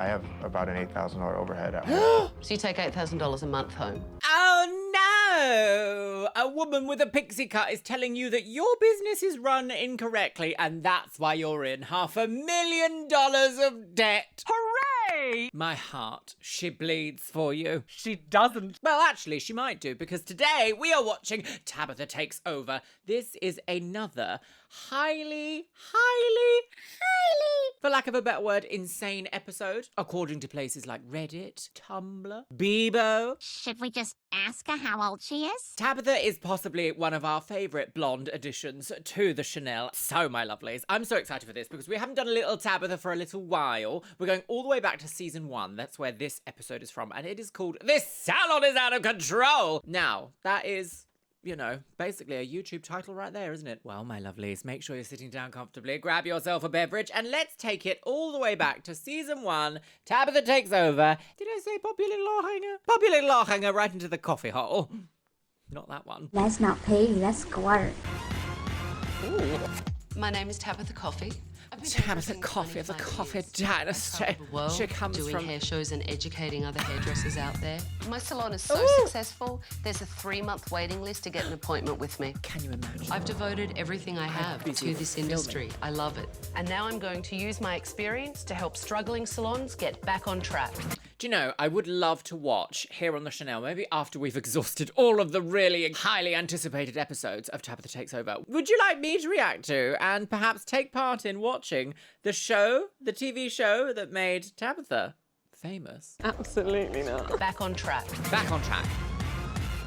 I have about an $8,000 overhead at home. So you take $8,000 a month home. Oh no! A woman with a pixie cut is telling you that your business is run incorrectly and that's why you're in $500,000 of debt. Hooray! My heart, she bleeds for you. She doesn't. Well, actually, she might do, because today we are watching Tabatha Takes Over. This is another highly, for lack of a better word, insane episode, according to places like Reddit, Tumblr, Bebo. Should we just ask her how old she is? Tabatha is possibly one of our favourite blonde additions to the Chanel. So, my lovelies, I'm so excited for this because we haven't done a little Tabatha for a little while. We're going all the way back to season 1. That's where this episode is from. And it is called This Salon is Out of Control. Now, that is, you know, basically a YouTube title right there, isn't it? Well, my lovelies, make sure you're sitting down comfortably, grab yourself a beverage, and let's take it all the way back to season 1. Tabatha Takes Over. Did I say pop your little law hanger? Pop your little law hanger right into the coffee hole. Not that one. That's not pee, that's squirt. Ooh. My name is Tabatha Coffee. Tabatha Coffee of the Coffee Dynasty. She comes doing from hair shows and educating other hairdressers out there. My salon is so successful, there's a 3-month waiting list to get an appointment with me. Can you imagine? I've devoted everything I have to this industry. I love it. And now I'm going to use my experience to help struggling salons get back on track. Do you know, I would love to watch here on the Chanel, maybe after we've exhausted all of the really highly anticipated episodes of Tabatha Takes Over. Would you like me to react to and perhaps take part in watching the show, the TV show that made Tabatha famous? Absolutely not. Back on track. Back on track.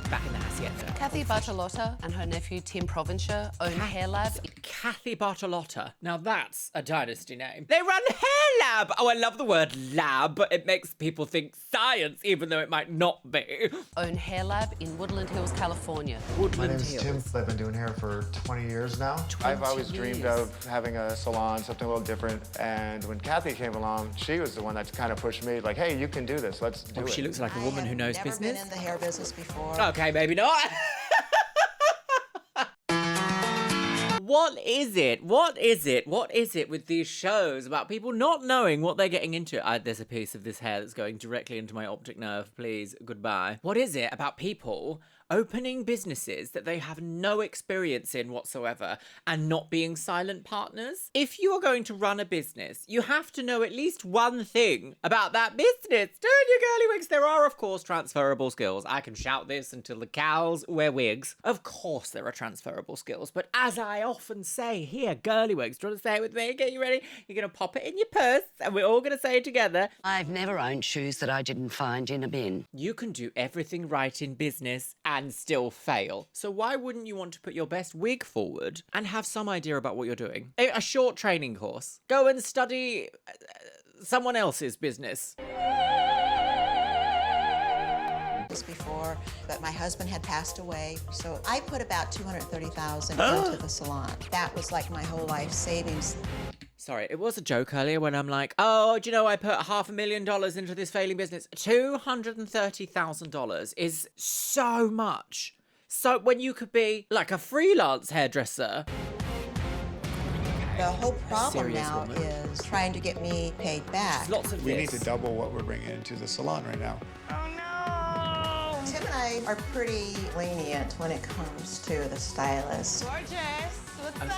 Back in the hacienda. Kathy Bartolotta and her nephew Tim Provencher own Hairlab. Kathy Bartolotta. Now that's a dynasty name. They run Hairlab. Oh, I love the word lab. It makes people think science, even though it might not be. Own Hairlab in Woodland Hills, California. My Woodland name's Tim. Hills. I've been doing hair for 20 years now. I've always dreamed of having a salon, something a little different. And when Kathy came along, she was the one that kind of pushed me, like, hey, you can do this. Let's do it. She looks like a woman who knows Never business. been in the hair business before. Okay, maybe not. What is it? What is it? What is it with these shows about people not knowing what they're getting into? There's a piece of this hair that's going directly into my optic nerve. Please, goodbye. What is it about people opening businesses that they have no experience in whatsoever and not being silent partners? If you are going to run a business, you have to know at least one thing about that business, don't you, girly wigs? There are, of course, transferable skills. I can shout this until the cows wear wigs. Of course there are transferable skills, but as I often say here, girly wigs, do you want to say it with me? Get you ready? You're going to pop it in your purse and we're all going to say it together. I've never owned shoes that I didn't find in a bin. You can do everything right in business and still fail. So why wouldn't you want to put your best wig forward and have some idea about what you're doing? A short training course. Go and study someone else's business. Before, but my husband had passed away, so I put about $230,000 into the salon. That was like my whole life savings. Sorry, it was a joke earlier when I'm like, oh, do you know I put $500,000 into this failing business? $230,000 is so much. So when you could be like a freelance hairdresser. The whole problem serious now woman. is trying to get me paid back. Lots of We this. need to double what we're bringing into the salon right now. Tim and I are pretty lenient when it comes to the stylist. Gorgeous, what's up?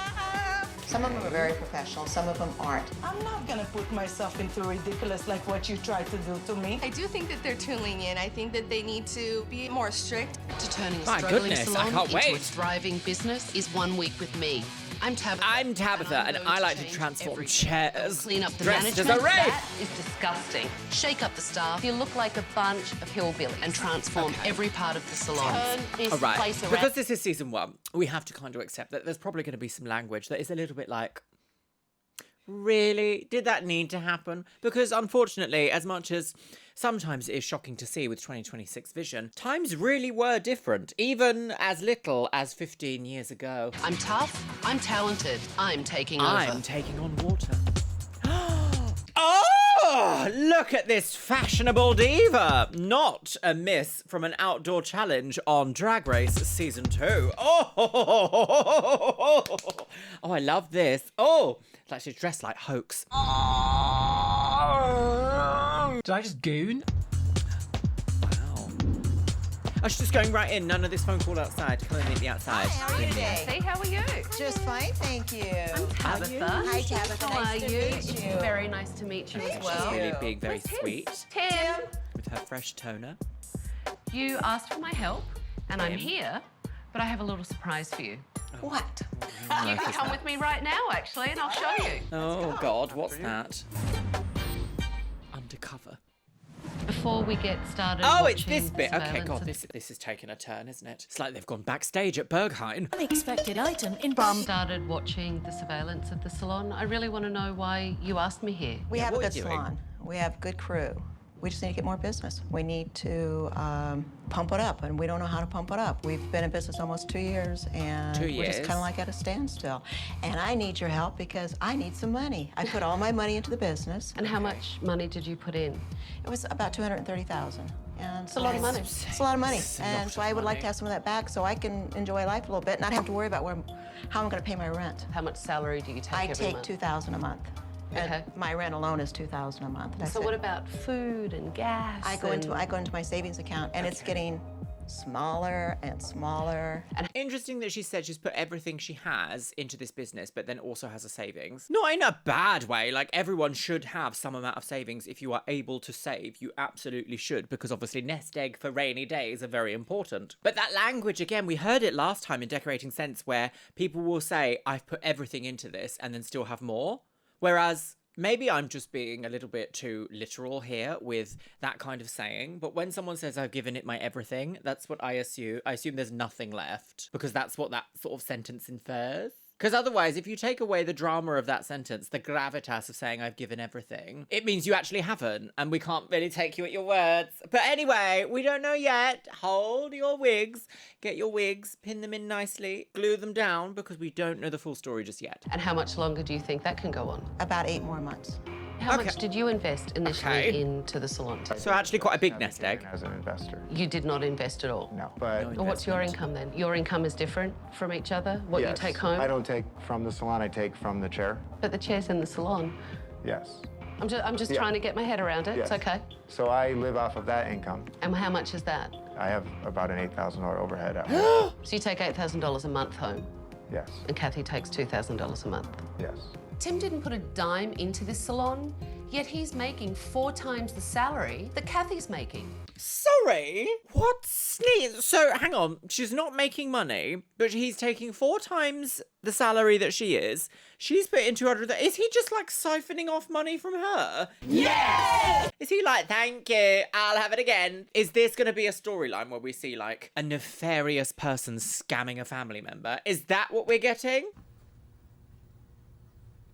Some of them are very professional, some of them aren't. I'm not gonna put myself into ridiculous like what you tried to do to me. I do think that they're too lenient. I think that they need to be more strict. To turning a My struggling goodness, I salon can't into a wait. thriving business is 1 week with me. I'm Tabatha. I'm Tabatha, and going I like to change transform everything. chairs Clean up the dressed as management. a wraith. That is disgusting. Shake up the staff. You look like a bunch of hillbillies and transform every part of the salon. Turn this All right, place around. because this is season 1, we have to kind of accept that there's probably going to be some language that is a little bit like, really? Did that need to happen? Because unfortunately, as much as sometimes it is shocking to see with 2026 vision, times really were different, even as little as 15 years ago. I'm tough. I'm talented. I'm taking over. I'm taking on water. Oh, look at this fashionable diva. Not a miss from an outdoor challenge on Drag Race Season 2. Oh, I love this. Oh, it's like she's dressed like Hoax. Oh. Did I just goon? Wow. Oh, she's just going right in. None of this phone call outside. Come and meet me outside. Hi, how are you today? Hey, how are you? Just fine, thank you. I'm Tabatha. Hi, Tabatha. How Nice are to you? meet It's you. very nice to meet you as well. Really big, very Where's Tim? sweet. Tim, With her fresh toner. you asked for my help, and I'm here, but I have a little surprise for you. What? You can come with me right now, actually, and I'll show you. Oh, God, what's that? Undercover. Before we get started, Oh, it's watching this bit. the Okay, God, surveillance this is taking a turn, isn't it? It's like they've gone backstage at Berghain. Unexpected item in started watching the surveillance of the salon. I really want to know why you asked me here. We have a what are good you doing? salon. We have a good crew. We just need to get more business. We need to pump it up, and we don't know how to pump it up. We've been in business almost 2 years, and 2 we're just years? kind of like at a standstill. And I need your help because I need some money. I put all my money into the business. And how much money did you put in? It was about $230,000. And It's a lot of money. It's a lot of money. It's a And lot so of I would like money. to have some of that back so I can enjoy life a little bit, not have to worry about how I'm going to pay my rent. How much salary do you take I every take month? $2,000 a month. Okay. And my rent alone is $2,000 a month. That's So it. what about food and gas? I go into my savings account, and it's getting smaller and smaller. Interesting that she said she's put everything she has into this business, but then also has a savings. Not in a bad way. Like, everyone should have some amount of savings. If you are able to save, you absolutely should, because obviously nest egg for rainy days are very important. But that language, again, we heard it last time in Decorating Sense, where people will say, I've put everything into this, and then still have more. Whereas maybe I'm just being a little bit too literal here with that kind of saying, but when someone says I've given it my everything, that's what I assume. I assume there's nothing left, because that's what that sort of sentence infers. Because otherwise, if you take away the drama of that sentence, the gravitas of saying I've given everything, it means you actually haven't, and we can't really take you at your words. But anyway, we don't know yet. Hold your wigs. Get your wigs, pin them in nicely, glue them down, because we don't know the full story just yet. And how much longer do you think that can go on? About 8 more months. How Okay. much did you invest initially Okay. into the salon? So actually quite a big nest egg. As an investor. You did not invest at all? No, but Well, what's your income then? Your income is different from each other? What you yes, take home? I don't take from the salon, I take from the chair. But the chair's in the salon. Yes. I'm just Yeah. trying to get my head around it. Yes. It's okay. So I live off of that income. And how much is that? I have about an $8,000 overhead at home. So you take $8,000 a month home, Yes. and Kathy takes $2,000 a month. Yes. Tim didn't put a dime into this salon, yet he's making 4 times the salary that Kathy's making. Sorry? What sneeze? So, hang on. She's not making money, but he's taking 4 times the salary that she is. She's put in 200. Is he just like siphoning off money from her? Yes! Is he like, thank you, I'll have it again? Is this going to be a storyline where we see like a nefarious person scamming a family member? Is that what we're getting?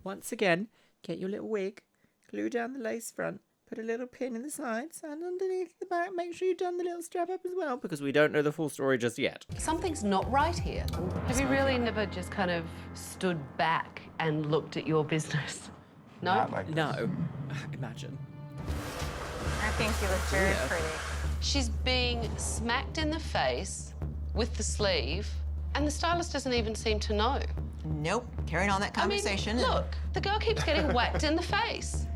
Once again, get your little wig, glue down the lace front, put a little pin in the sides, and underneath the back, make sure you've done the little strap up as well, because we don't know the full story just yet. Something's not right here. Have you really never just kind of stood back and looked at your business? No? Not like this. No. Imagine. I think you look very pretty. She's being smacked in the face with the sleeve, and the stylist doesn't even seem to know. Nope. Carrying on that conversation. I mean, look, the girl keeps getting whacked in the face.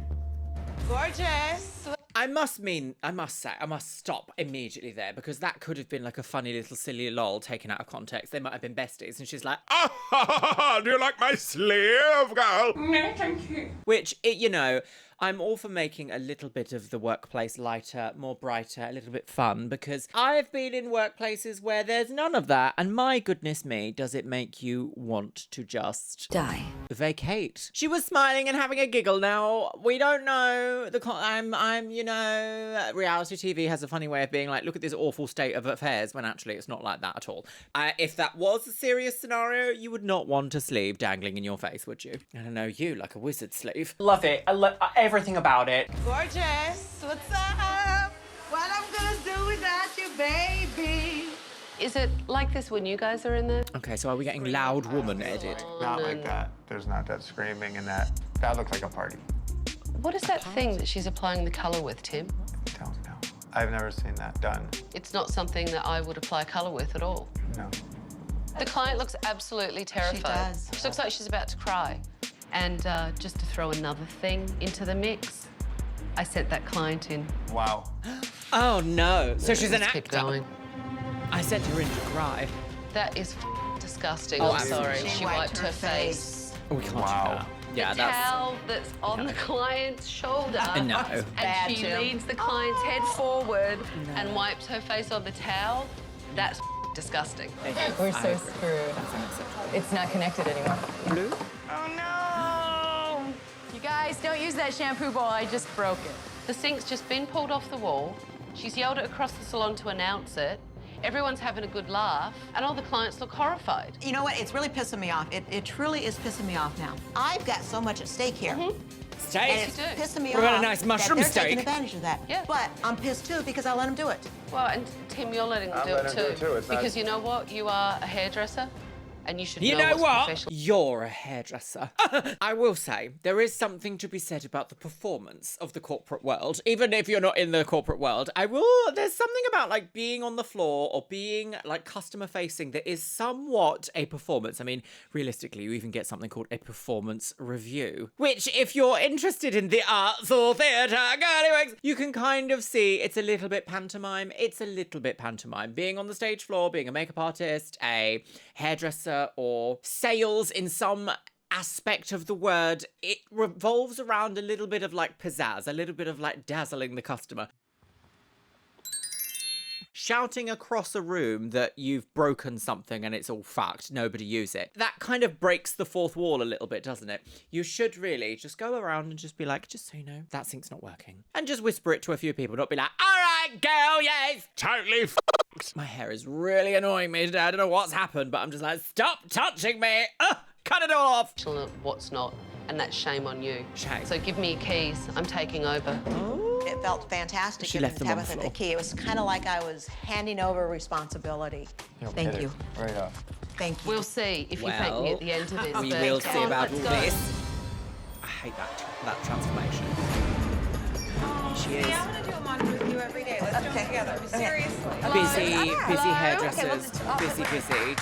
Gorgeous. I must stop immediately there, because that could have been like a funny little silly lol taken out of context. They might have been besties, and she's like, "Ah, do you like my sleeve, girl?" No, thank you. Which, you know, I'm all for making a little bit of the workplace lighter, more brighter, a little bit fun, because I've been in workplaces where there's none of that, and my goodness me, does it make you want to just Die. vacate. She was smiling and having a giggle. Now, we don't know you know, reality TV has a funny way of being like, look at this awful state of affairs, when actually it's not like that at all. If that was a serious scenario, you would not want a sleeve dangling in your face, would you? I don't know, you like a wizard sleeve. Love it. I love everything about it. Gorgeous. What's up? What I'm gonna do without you, baby? Is it like this when you guys are in there? Okay, so are we getting loud woman edit? Not like that. There's not that screaming and that. That looks like a party. What is that thing that she's applying the colour with, Tim? Don't know. I've never seen that done. It's not something that I would apply colour with at all. No. The client looks absolutely terrified. does. She looks like she's about to cry. And just to throw another thing into the mix, I sent that client in. Wow. Oh no. So she's an Let's actor. keep going. I sent her in to cry. That is disgusting. Oh, I'm sorry. absolutely. She wiped her face. Oh, we can't do Wow. that. Yeah, The that's. towel that's on the client's shoulder. No. And Bad, she Tim. leads the client's head forward and wipes her face on the towel. That's disgusting. We're so screwed. It's not connected anymore. Blue? Oh no! You guys, don't use that shampoo bowl. I just broke it. The sink's just been pulled off the wall. She's yelled it across the salon to announce it. Everyone's having a good laugh, and all the clients look horrified. You know what? It's really pissing me off. It truly is pissing me off now. I've got so much at stake here. Steak? And it's pissing me We've got a off nice mushroom that they're steak. taking advantage of that. Yeah. But I'm pissed too because I let them do it. Well, and Tim, you're letting them I'm do letting it them do it too. It's not- because you know what? You are a hairdresser, and you should You know know what's what? professional. You're a hairdresser. I will say, there is something to be said about the performance of the corporate world. Even if you're not in the corporate world, there's something about like being on the floor or being like customer facing that is somewhat a performance. I mean, realistically, you even get something called a performance review, which if you're interested in the arts or theatre, girly you can kind of see it's a little bit pantomime. It's a little bit pantomime. Being on the stage floor, being a makeup artist, a hairdresser, or sales in some aspect of the word, it revolves around a little bit of like pizzazz, a little bit of like dazzling the customer. Shouting across a room that you've broken something and it's all fucked, nobody use it. That kind of breaks the fourth wall a little bit, doesn't it? You should really just go around and just be like, just so you know, that sink's not working. And just whisper it to a few people, not be like, all right, girl, yeah, it's totally fucked. My hair is really annoying me today. I don't know what's happened, but I'm just like, stop touching me. Cut it all off. What's not, and that's shame on you. Shame. So give me your keys. I'm taking over. It felt fantastic She giving left them on the Tabatha the floor. key. It was kind of like I was handing over responsibility. Thank you. Right off. Thank you. We'll see if you thank me at the end of this. We but will see come on, about all let's go. this. I hate that transformation. She is I'm gonna do a mantra with you every day. Let's do it together. Seriously. busy hairdressers. Busy.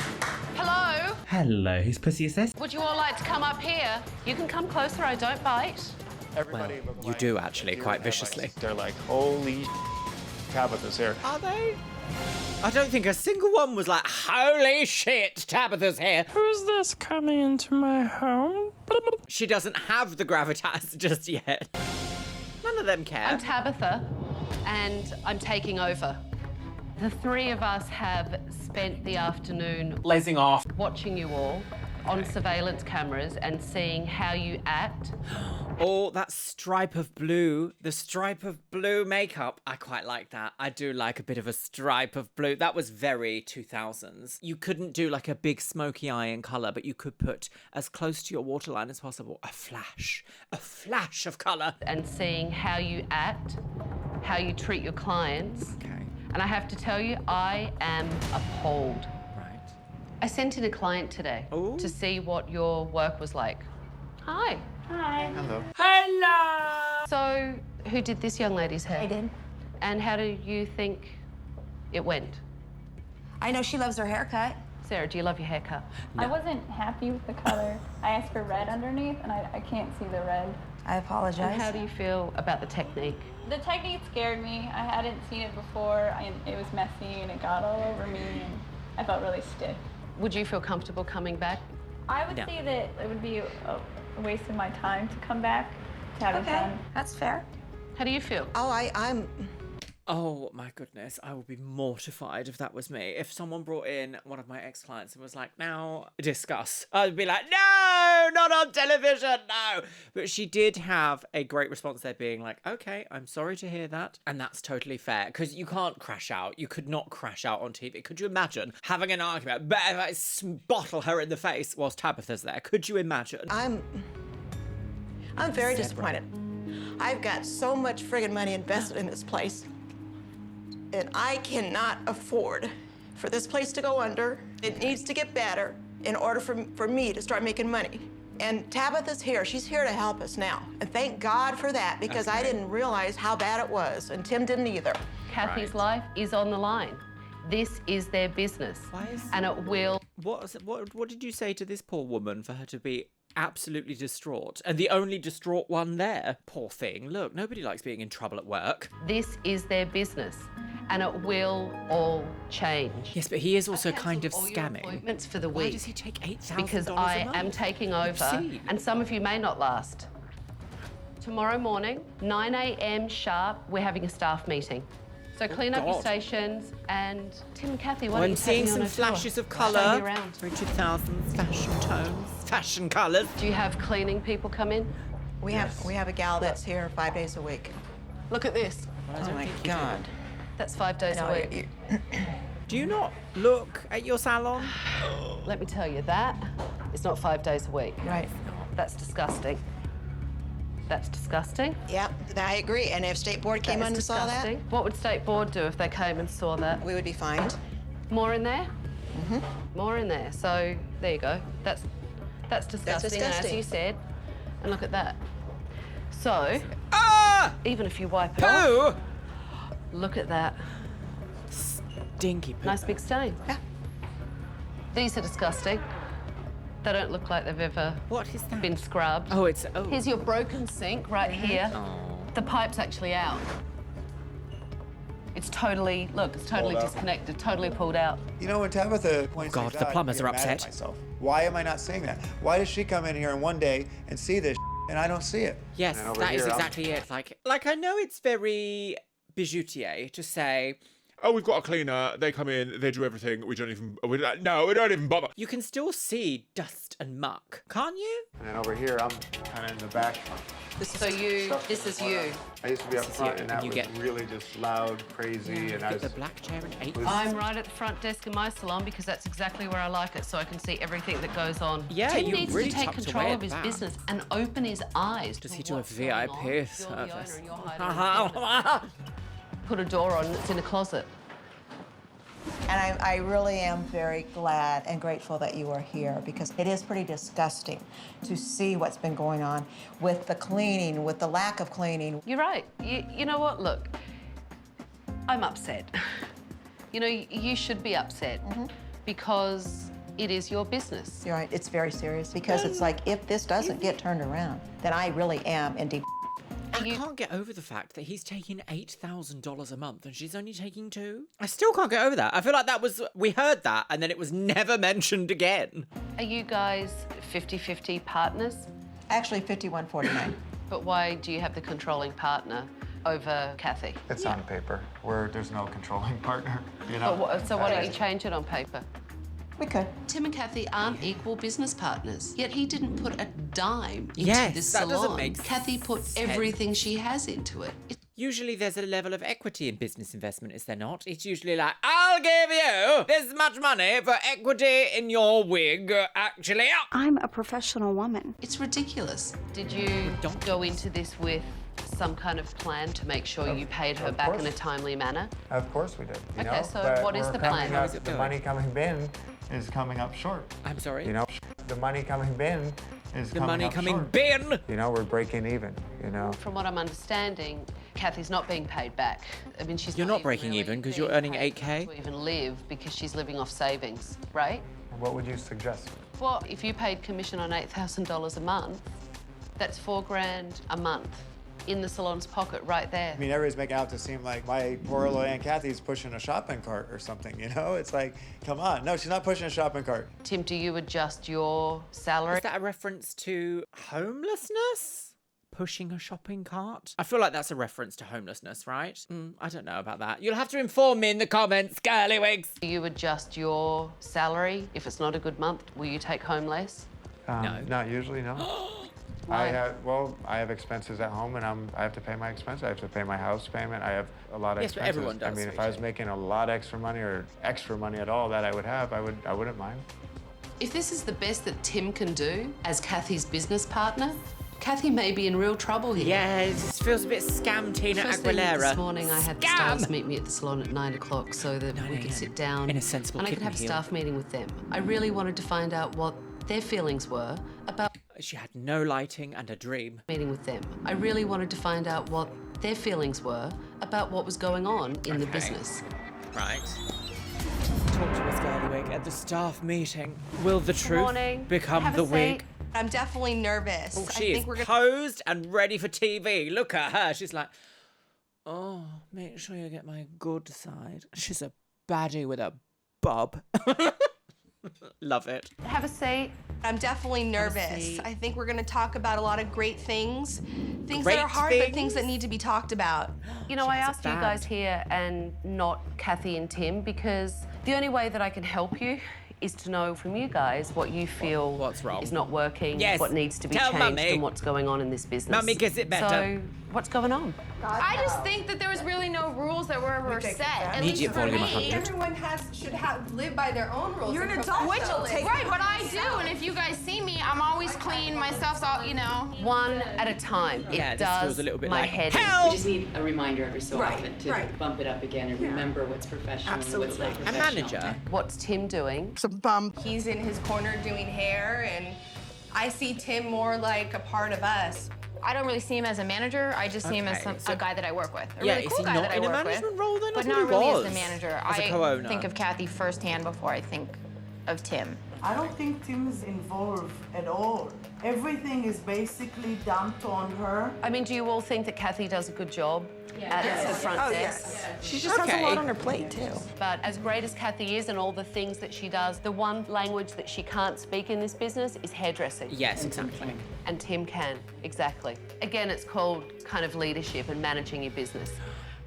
Hello? Hello, whose pussy is this? Would you all like to come up here? You can come closer, I don't bite. Everybody. Well, but you like, do actually, if you quite have, viciously. Like, they're like, holy Tabatha's here. Are they? I don't think a single one was like, holy shit, Tabatha's here. Who's this coming into my home? She doesn't have the gravitas just yet. None of them care. I'm Tabatha, and I'm taking over. The three of us have spent the afternoon Lazing off. watching you all on surveillance cameras and seeing how you act. Oh, that stripe of blue. The stripe of blue makeup. I quite like that. I do like a bit of a stripe of blue. That was very 2000s. You couldn't do like a big smoky eye in colour, but you could put as close to your waterline as possible a flash of colour. And seeing how you act, how you treat your clients. Okay. And I have to tell you, I am appalled. Right. I sent in a client today to see what your work was like. Hi. Hi. Hello. Hello! So, who did this young lady's hair? I did. And how do you think it went? I know she loves her haircut. Sarah, do you love your haircut? I wasn't happy with the color. I asked for red underneath, and I can't see the red. I apologize. And how do you feel about the technique? The technique scared me. I hadn't seen it before, and it was messy, and it got all over me, and I felt really stiff. Would you feel comfortable coming back? I would No. say that it would be a waste of my time to come back to have it done. That's fair. How do you feel? Oh, I'm. Oh my goodness, I would be mortified if that was me. If someone brought in one of my ex-clients and was like, now discuss, I'd be like, no, not on television, no. But she did have a great response there being like, okay, I'm sorry to hear that. And that's totally fair because you can't crash out. You could not crash out on TV. Could you imagine having an argument, bottle her in the face whilst Tabatha's there? Could you imagine? I'm very disappointed. I've got so much friggin' money invested in this place. And I cannot afford for this place to go under. It needs to get better in order for me to start making money. And Tabatha's here. She's here to help us now. And thank God for that, because I didn't realize how bad it was, and Tim didn't either. Kathy's life is on the line. This is their business. Why is and it will. What did you say to this poor woman for her to be absolutely distraught. And the only distraught one there. Poor thing. Look, nobody likes being in trouble at work. This is their business, and it will all change. Yes, but he is also kind of all your scamming. appointments for the Why week. does he take $8,000 Because a I month? am taking over, Obscene. and some of you may not last. Tomorrow morning, 9 a.m. sharp, we're having a staff meeting. So clean up your God. stations, and Tim and Kathy, why Oh, don't I'm you take seeing me on some a tour? flashes of Show colour. me around. 2000s fashion tones, fashion colours. Do you have cleaning people come in? We have a gal that's here 5 days a week. Look at this. Oh my God. That's 5 days a week. Do you not look at your salon? Let me tell you, that is not 5 days a week. Right. That's disgusting. That's disgusting. Yep, I agree. And if State Board came That in is and saw that, disgusting. What would State Board do if they came and saw that? we would be fined. More in there? Mm-hmm. More in there. So there you go. That's disgusting, as disgusting. you said. And look at that. So, even if you wipe it Poo! off, look at that. Stinky poo. Nice big stain. Yeah. These are disgusting. They don't look like they've ever What is that? been scrubbed. Oh, it's... Oh. Here's your broken sink right here. The pipe's actually out. It's totally, look, it's totally Pulled out. disconnected, totally pulled out. You know, when Tabatha points God, things the out, I plumbers get are mad at upset. myself. Why am I not seeing that? Why does she come in here in one day and see this and I don't see it? Yes, And over that is here, I'm- exactly it. Like I know it's very bijoutier to say, oh, we've got a cleaner, they come in, they do everything, we don't even bother. you can still see dust and muck, can't you? And then over here, I'm kind of in the back. So you, this is you. I used to be up This is front, you, and and that you was get- really just loud, crazy, and I Get was... the black chair and 8. I'm right at the front desk in my salon because that's exactly where I like it, so I can see everything that goes on. Yeah, Tim you needs really to take tucked control away of at his that. business and open his eyes. Does to he do a what's going on. VIP You're the service? owner and you're hiding in the Put a door on and it's in a closet. And I really am very glad and grateful that you are here because it is pretty disgusting to see what's been going on with the cleaning, with the lack of cleaning. You're right. You know what? Look, I'm upset. You know, you should be upset because it is your business. You're right, it's very serious because it's like if this doesn't get turned around, then I really am in deep. I can't get over the fact that he's taking $8,000 a month and she's only taking $2,000. I still can't get over that. I feel like we heard that and then it was never mentioned again. Are you guys 50-50 partners? Actually, 51-49. But why do you have the controlling partner over Kathy? It's on paper, where there's no controlling partner, you know? So why don't you change it on paper? We could. Tim and Kathy aren't equal business partners, yet he didn't put a dime into Yes, this that salon. doesn't make Kathy put sense. everything she has into it. Usually there's a level of equity in business investment, is there not? It's usually like, I'll give you this much money for equity in your wig, actually. I'm a professional woman. It's ridiculous. Did you go into this with some kind of plan to make sure you paid her back in a timely manner? Of course we did, you know? Okay, so but what is we're the coming plan? up- How is it the going? money coming in is coming up short. I'm sorry? You know, the money coming in is The coming money up coming short. bin! You know, we're breaking even, you know? From what I'm understanding, Kathy's not being paid back. I mean, she's You're not even breaking really even because you're being earning paid 8K? to even live because she's living off savings, right? What would you suggest? Well, if you paid commission on $8,000 a month, that's $4,000 a month in the salon's pocket right there. I mean, everybody's making out to seem like my poor little Aunt Kathy's pushing a shopping cart or something, you know? It's like, come on. No, she's not pushing a shopping cart. Tim, do you adjust your salary? Is that a reference to homelessness? Pushing a shopping cart? I feel like that's a reference to homelessness, right? I don't know about that. You'll have to inform me in the comments, girlywigs. Do you adjust your salary? If it's not a good month, will you take home less? No. Not usually, no. Why? I have expenses at home, and I have to pay my expenses. I have to pay my house payment. I have a lot of Yes, but expenses. everyone does, I mean, if I was making a lot extra money or extra money at all that I would have, I wouldn't mind. If this is the best that Tim can do as Kathy's business partner, Kathy may be in real trouble here. Yeah, it just feels a bit scam Tina First thing Aguilera. this morning, I had the Scam! stylist meet me at the salon at 9 o'clock so that 9 we could a.m. sit down In a sensible and I could kitten have a heel. staff meeting with them. I really wanted to find out what their feelings were about She had no lighting and a dream. meeting with them. I really wanted to find out what their feelings were about what was going on in the business. Right. Talk to us, girlywig, at the staff meeting. Will the truth morning. become Have a the seat. wig? I'm definitely nervous. Oh, I she is think we're gonna... posed and ready for TV. Look at her. She's like, oh, make sure you get my good side. She's a baddie with a bob. Love it. Have a seat. I'm definitely nervous. I think we're gonna talk about a lot of great things. Things Great that are hard, things? but things that need to be talked about. You know, I asked you guys here and not Kathy and Tim because the only way that I can help you is to know from you guys what you feel What's wrong. is not working, Yes. what needs to be Tell changed, Mummy. and what's going on in this business. Mummy gets it better. So, what's going on? I just think that there was really no rules that were set. At Immediate least for volume me. 100. Everyone should live by their own rules. You're an adult. Which though. Take Right, but I do, and if you guys see me, I'm always clean, my stuff's all, you know. One at a time. Yeah, It this does feels a little bit my like, head. help! We just need a reminder every so Right, often to right. bump it up again and remember what's professional and what's not A professional. manager. What's Tim doing? some bum. He's in his corner doing hair, and I see Tim more like a part of us. I don't really see him as a manager. I just see him as Okay, so- a guy that I work with. A Yeah, really is cool he guy not that I in a work management with. role then? I But thought not he really was. as the manager. As a I co-owner. think of Kathy firsthand before I think of Tim. I don't think Tim is involved at all. Everything is basically dumped on her. I mean, do you all think that Kathy does a good job at the front Oh, desk? yes. She just has a lot on her plate, too. But as great as Kathy is and all the things that she does, the one language that she can't speak in this business is hairdressing. Yes, exactly. And Tim can, exactly. Again, it's called kind of leadership and managing your business.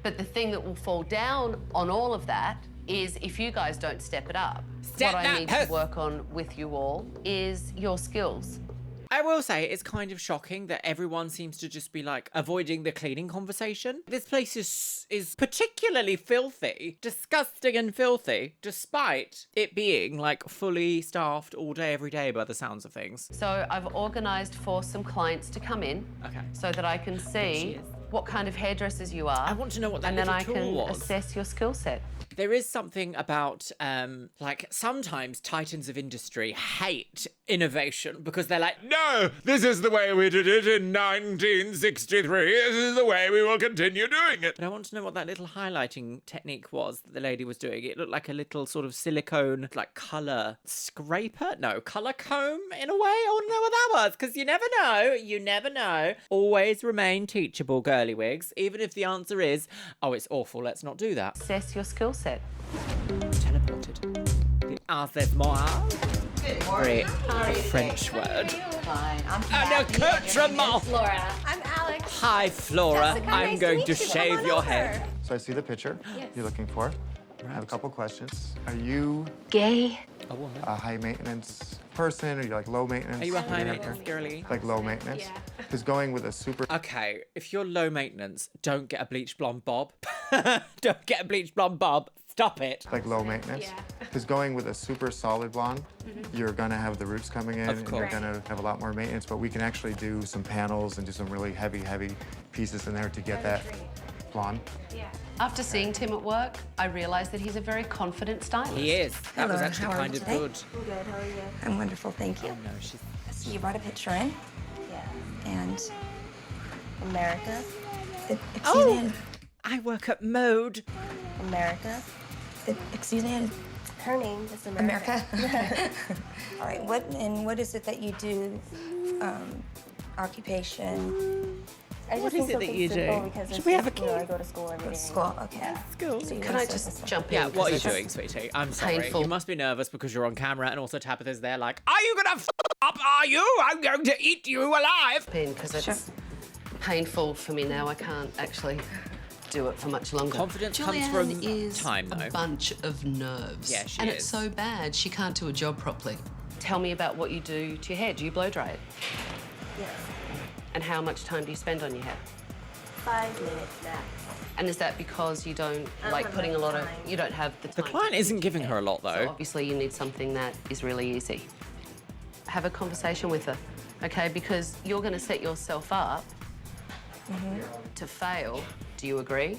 But the thing that will fall down on all of that is if you guys don't step it up. Step what that I need to work on with you all is your skills. I will say it's kind of shocking that everyone seems to just be like avoiding the cleaning conversation. This place is particularly filthy, disgusting and filthy, despite it being like fully staffed all day, every day by the sounds of things. So I've organised for some clients to come in so that I can see what kind of hairdressers you are. I want to know what that and then little I tool can was. assess your skill set. There is something about, like, sometimes titans of industry hate innovation because they're like, No, this is the way we did it in 1963. This is the way we will continue doing it. But I want to know what that little highlighting technique was that the lady was doing. It looked like a little sort of silicone, like, colour scraper? No, colour comb in a way. I want to know what that was because you never know. You never know. Always remain teachable, girly wigs, even if the answer is, oh, it's awful, let's not do that. Assess your skill set. Teleported. The assessment. Very French word. Fine. I'm An accoutrement. Flora. I'm Alex. Hi, Flora. Jessica, I'm nice to going meet to you. Come shave on your over. head. So I see the picture you're looking for. I have a couple questions. Are you Gay? A woman. a high maintenance person? Are you like low maintenance? Are you a with high your hair maintenance care? girly? Like low maintenance? Because going with a super Okay, if you're low maintenance, don't get a bleach blonde bob. Don't get a bleach blonde bob. Stop it. like low maintenance. Because going with a super solid blonde, you're gonna have the roots coming in, Of and you're course. gonna have a lot more maintenance. But we can actually do some panels and do some really heavy pieces in there to get that blonde. After seeing Tim at work, I realised that he's a very confident stylist. He is. That was Hello, actually how are kind you of today? good. I'm good, how are you? I'm wonderful, thank you. Oh, no, she's... So you brought a picture in? Yeah. And America? Excuse me? I work at Mode. America? Excuse me? Her name is America. All right, what is it that you do? Occupation? I just What think is it that something you simple do? because Should it's we have just, a you know, key? I go to school every day. School, okay. School. So you Can wanna I start just this one? jump in? Yeah, what are you 'Cause doing, sweetie? I'm sorry. painful. You must be nervous because you're on camera and also Tabatha's there like, are you gonna f up, are you? I'm going to eat you alive. Because it's painful for me now. I can't actually do it for much longer. Confidence comes Julianne from is time, though. a bunch of nerves. Yeah, she and is. it's so bad she can't do a job properly. Tell me about what you do to your hair. Do you blow dry it? Yes. And how much time do you spend on your hair? 5 minutes max. And is that because you don't like have putting a enough lot of, time. you don't have the time? The client isn't giving her a lot, So though. obviously you need something that is really easy. Have a conversation with her, okay? Because you're going to set yourself up to fail. Do you agree?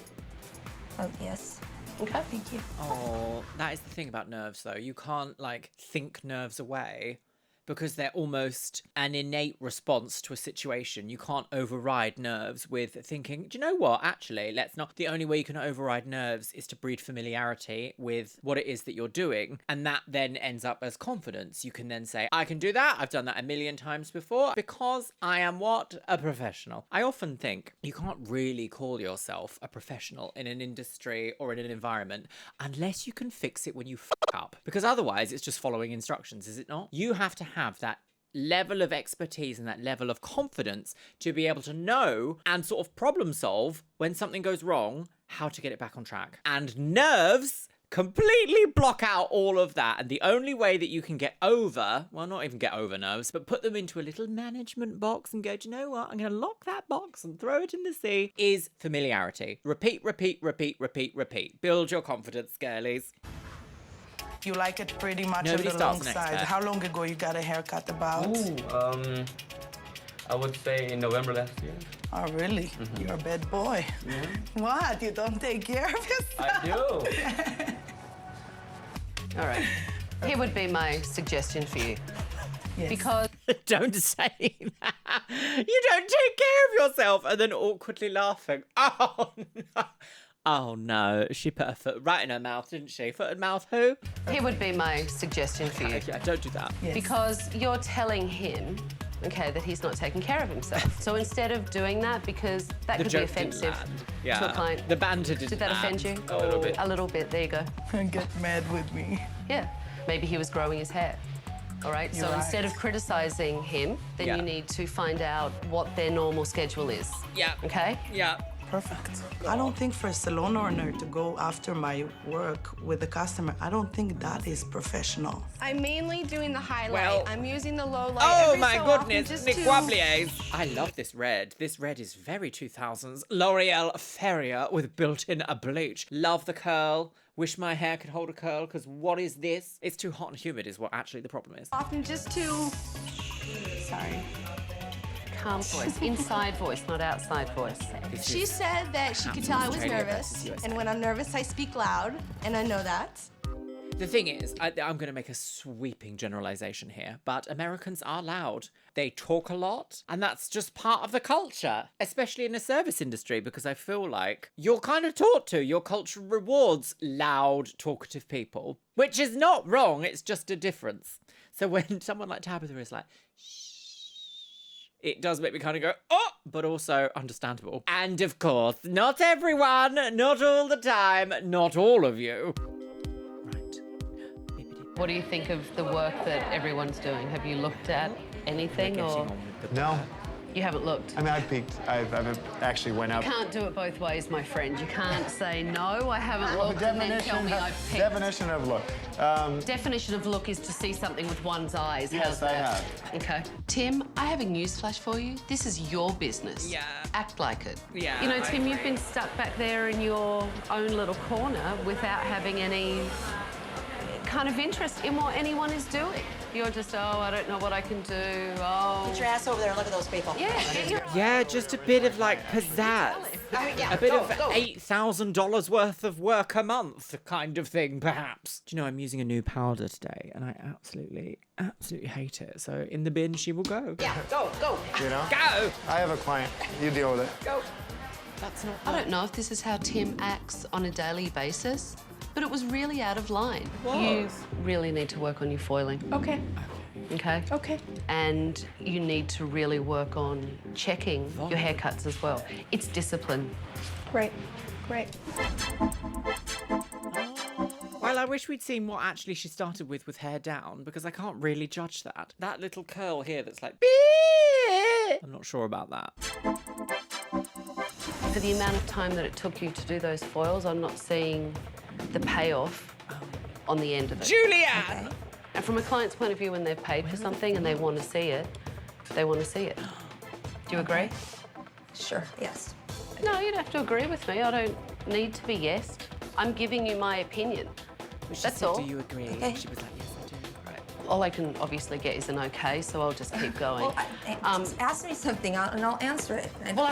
Oh, yes. Okay. Thank you. Oh, that is the thing about nerves, though. You can't, like, think nerves away. because they're almost an innate response to a situation. You can't override nerves with thinking, do you know what? Actually, let's not. The only way you can override nerves is to breed familiarity with what it is that you're doing. And that then ends up as confidence. You can then say, I can do that. I've done that a million times before because I am what? A professional. I often think you can't really call yourself a professional in an industry or in an environment unless you can fix it when you fuck up. Because otherwise it's just following instructions, is it not? You have to have that level of expertise and that level of confidence to be able to know and sort of problem solve when something goes wrong, how to get it back on track. And nerves completely block out all of that. And the only way that you can get over, well, not even get over nerves, but put them into a little management box and go, do you know what? I'm going to lock that box and throw it in the sea, is familiarity. Repeat, repeat, repeat, repeat, repeat. Build your confidence, girlies. You like it pretty much Nobody on the starts long an side. expert. How long ago you got a haircut about? Ooh, I would say in November last year. Oh, really? Mm-hmm. You're a bad boy. What? You don't take care of yourself? I do. All right. Here would be my suggestion for you. Yes. Because Don't say that. You don't take care of yourself and then awkwardly laughing. Oh, no. Oh, no. She put her foot right in her mouth, didn't she? Foot and mouth who? here would be my suggestion for you. Yeah, don't do that. Yes. Because you're telling him, okay, that he's not taking care of himself. So instead of doing that, because that The could be joke didn't offensive land. to Yeah. a client. The banter didn't Did that land. offend you? A little bit. A little bit, there you go. Get mad with me. Yeah, maybe he was growing his hair. All right, You're so right. instead of criticizing him, then Yeah. you need to find out what their normal schedule is. Yeah. Okay? Yeah. Perfect. I don't think for a salon owner to go after my work with a customer, I don't think that is professional. I'm mainly doing the highlight. Well- I'm using the low light. Oh every my so often goodness, just Nick to- Wabliers. I love this red. This red is very 2000s. L'Oreal Ferrier with built-in bleach. Love the curl. Wish my hair could hold a curl, because what is this? It's too hot and humid is what actually the problem is. Often just to. Sorry. Calm voice, inside voice, not outside voice. She said that she could tell I was Australia nervous, versus USA. and when I'm nervous, I speak loud, and I know that. The thing is, I'm going to make a sweeping generalization here, but Americans are loud. They talk a lot, and that's just part of the culture, especially in the service industry, because I feel like you're kind of taught to. Your culture rewards loud, talkative people, which is not wrong, it's just a difference. So when someone like Tabatha is like, shh, it does make me kind of go, oh, but also understandable. And of course, not everyone, not all the time, not all of you. What do you think of the work that everyone's doing? Have you looked at anything or No. you haven't looked? I mean, I peeked. I've actually went up. You can't do it both ways, my friend. You can't say, no, I haven't Well, looked, and then tell me I've picked. definition of look. Definition of look is to see something with one's eyes. Yes, How's I that? have. Okay. Tim, I have a newsflash for you. This is your business. Yeah. Act like it. Yeah, You know, I Tim, you've agree. been stuck back there in your own little corner without having any kind of interest in what anyone is doing. You're just, oh, I don't know what I can do. Oh. Put your ass over there and look at those people. Yeah, get your Yeah, just a bit of like pizzazz. I mean, yeah, A bit go, of go. $8,000 worth of work a month kind of thing, perhaps. Do you know, I'm using a new powder today, and I absolutely hate it. So in the bin she will go. Yeah, go, go. You know? Go! I have a client. You deal with it. Go. That's not I don't know if this is how Tim acts on a daily basis, but it was really out of line. Was. You really need to work on your foiling. Okay. Okay? Okay. And you need to really work on checking your haircuts as well. It's discipline. Great. Great. Well, I wish we'd seen what actually she started with hair down, because I can't really judge that. That little curl here that's like, beep. I'm not sure about that. For the amount of time that it took you to do those foils, I'm not seeing the payoff on the end of it. Julianne! Okay. And from a client's point of view, when they've paid for something and they want to see it, they want to see it. Do you agree? Sure, yes. No, you don't have to agree with me. I don't need to be yes. I'm giving you my opinion. She That's said, all. do you agree? Okay. She was like, yes, I do. Right. All I can obviously get is an okay, so I'll just keep going. Well, just ask me something and I'll answer it. Well,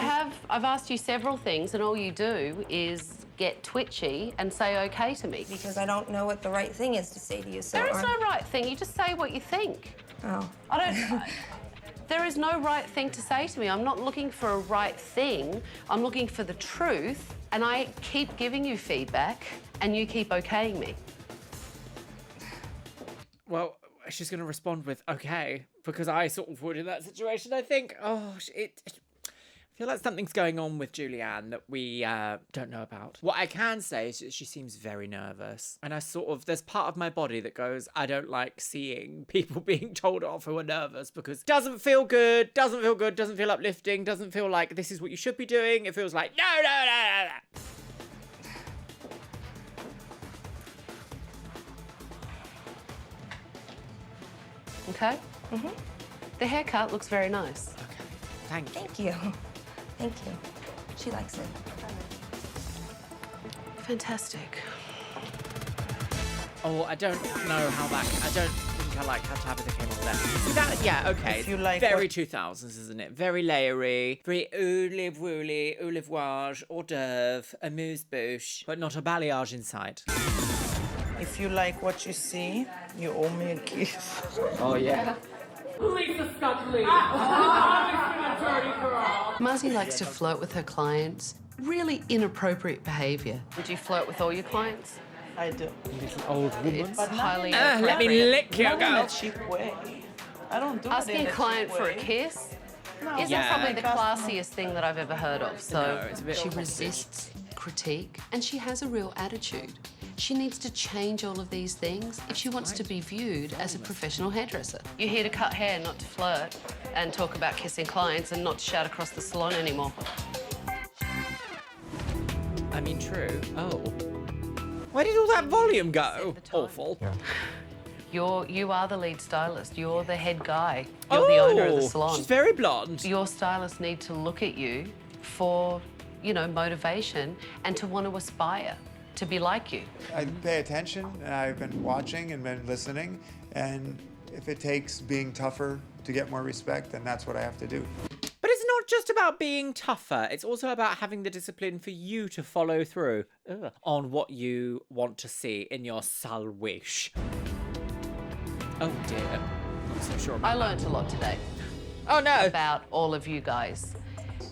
I've asked you several things, and all you do is get twitchy and say okay to me. Because I don't know what the right thing is to say to you, so... There is no right thing. You just say what you think. Oh. I don't... There is no right thing to say to me. I'm not looking for a right thing. I'm looking for the truth, and I keep giving you feedback, and you keep okaying me. Well, she's going to respond with, okay, because I sort of would in that situation. I think, I feel like something's going on with Julianne that we don't know about. What I can say is that she seems very nervous. And there's part of my body that goes, I don't like seeing people being told off who are nervous because it doesn't feel good, doesn't feel uplifting, doesn't feel like this is what you should be doing. It feels like, no. Okay? Mm-hmm. The haircut looks very nice. Okay, thank you. Thank you. Thank you. She likes it. Fantastic. Oh, I don't know how I don't think I like how Tabatha came off there. See that? Yeah, okay. If you like very what- 2000s, isn't it? Very layery, very oulivouly, oulivoire, hors d'oeuvre, amuse-bouche, but not a balayage inside. If you like what you see, you owe me a kiss. Oh, yeah. Lisa Scottley. Dirty girl. Muzzy likes to flirt with her clients. Really inappropriate behaviour. Would you flirt with all your clients? I do. She's an old woman. It's highly Let me inappropriate. lick you, Not in girl. a cheap way. I don't do it Asking in a client cheap for a way. kiss No. isn't Yeah. probably the classiest thing that I've ever heard of. So No, it's a bit she awkward. resists critique and she has a real attitude. She needs to change all of these things if she wants to be viewed as a professional hairdresser. You're here to cut hair, not to flirt and talk about kissing clients and not to shout across the salon anymore. I mean, true. Oh. Where did all that volume go? Awful. Yeah. You are the lead stylist. You're the head guy. You're the owner of the salon. She's very blonde. Your stylists need to look at you for, motivation and to want to aspire to be like you. I pay attention, and I've been watching and been listening, and if it takes being tougher to get more respect, then that's what I have to do. But it's not just about being tougher. It's also about having the discipline for you to follow through on what you want to see in your salwish. Oh dear. Not so sure about I learnt a lot today. Oh no. About all of you guys.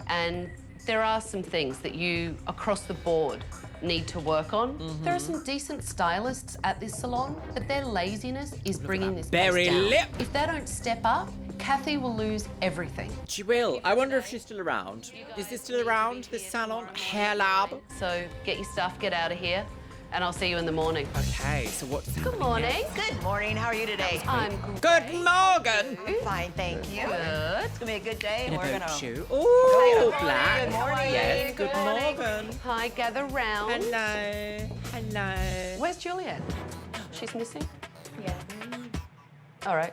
And there are some things that you, across the board, need to work on. There are some decent stylists at this salon, but their laziness is bringing this place berry down. lip. If they don't step up, Kathy will lose everything. She will. I wonder if she's still around. Is this still around, this salon? Hairlab? So get your stuff, get out of here, and I'll see you in the morning. Okay, so what's Good morning. Good morning. How are you today? I'm Good morning. Fine, thank you. Good. It's gonna be a good day, In and a we're boat gonna. shoe. Ooh, black. Good morning. Yes, Good good morning. morning. Hi, gather round. Hello. Hello. Where's Julianne? She's missing? Yeah. All right.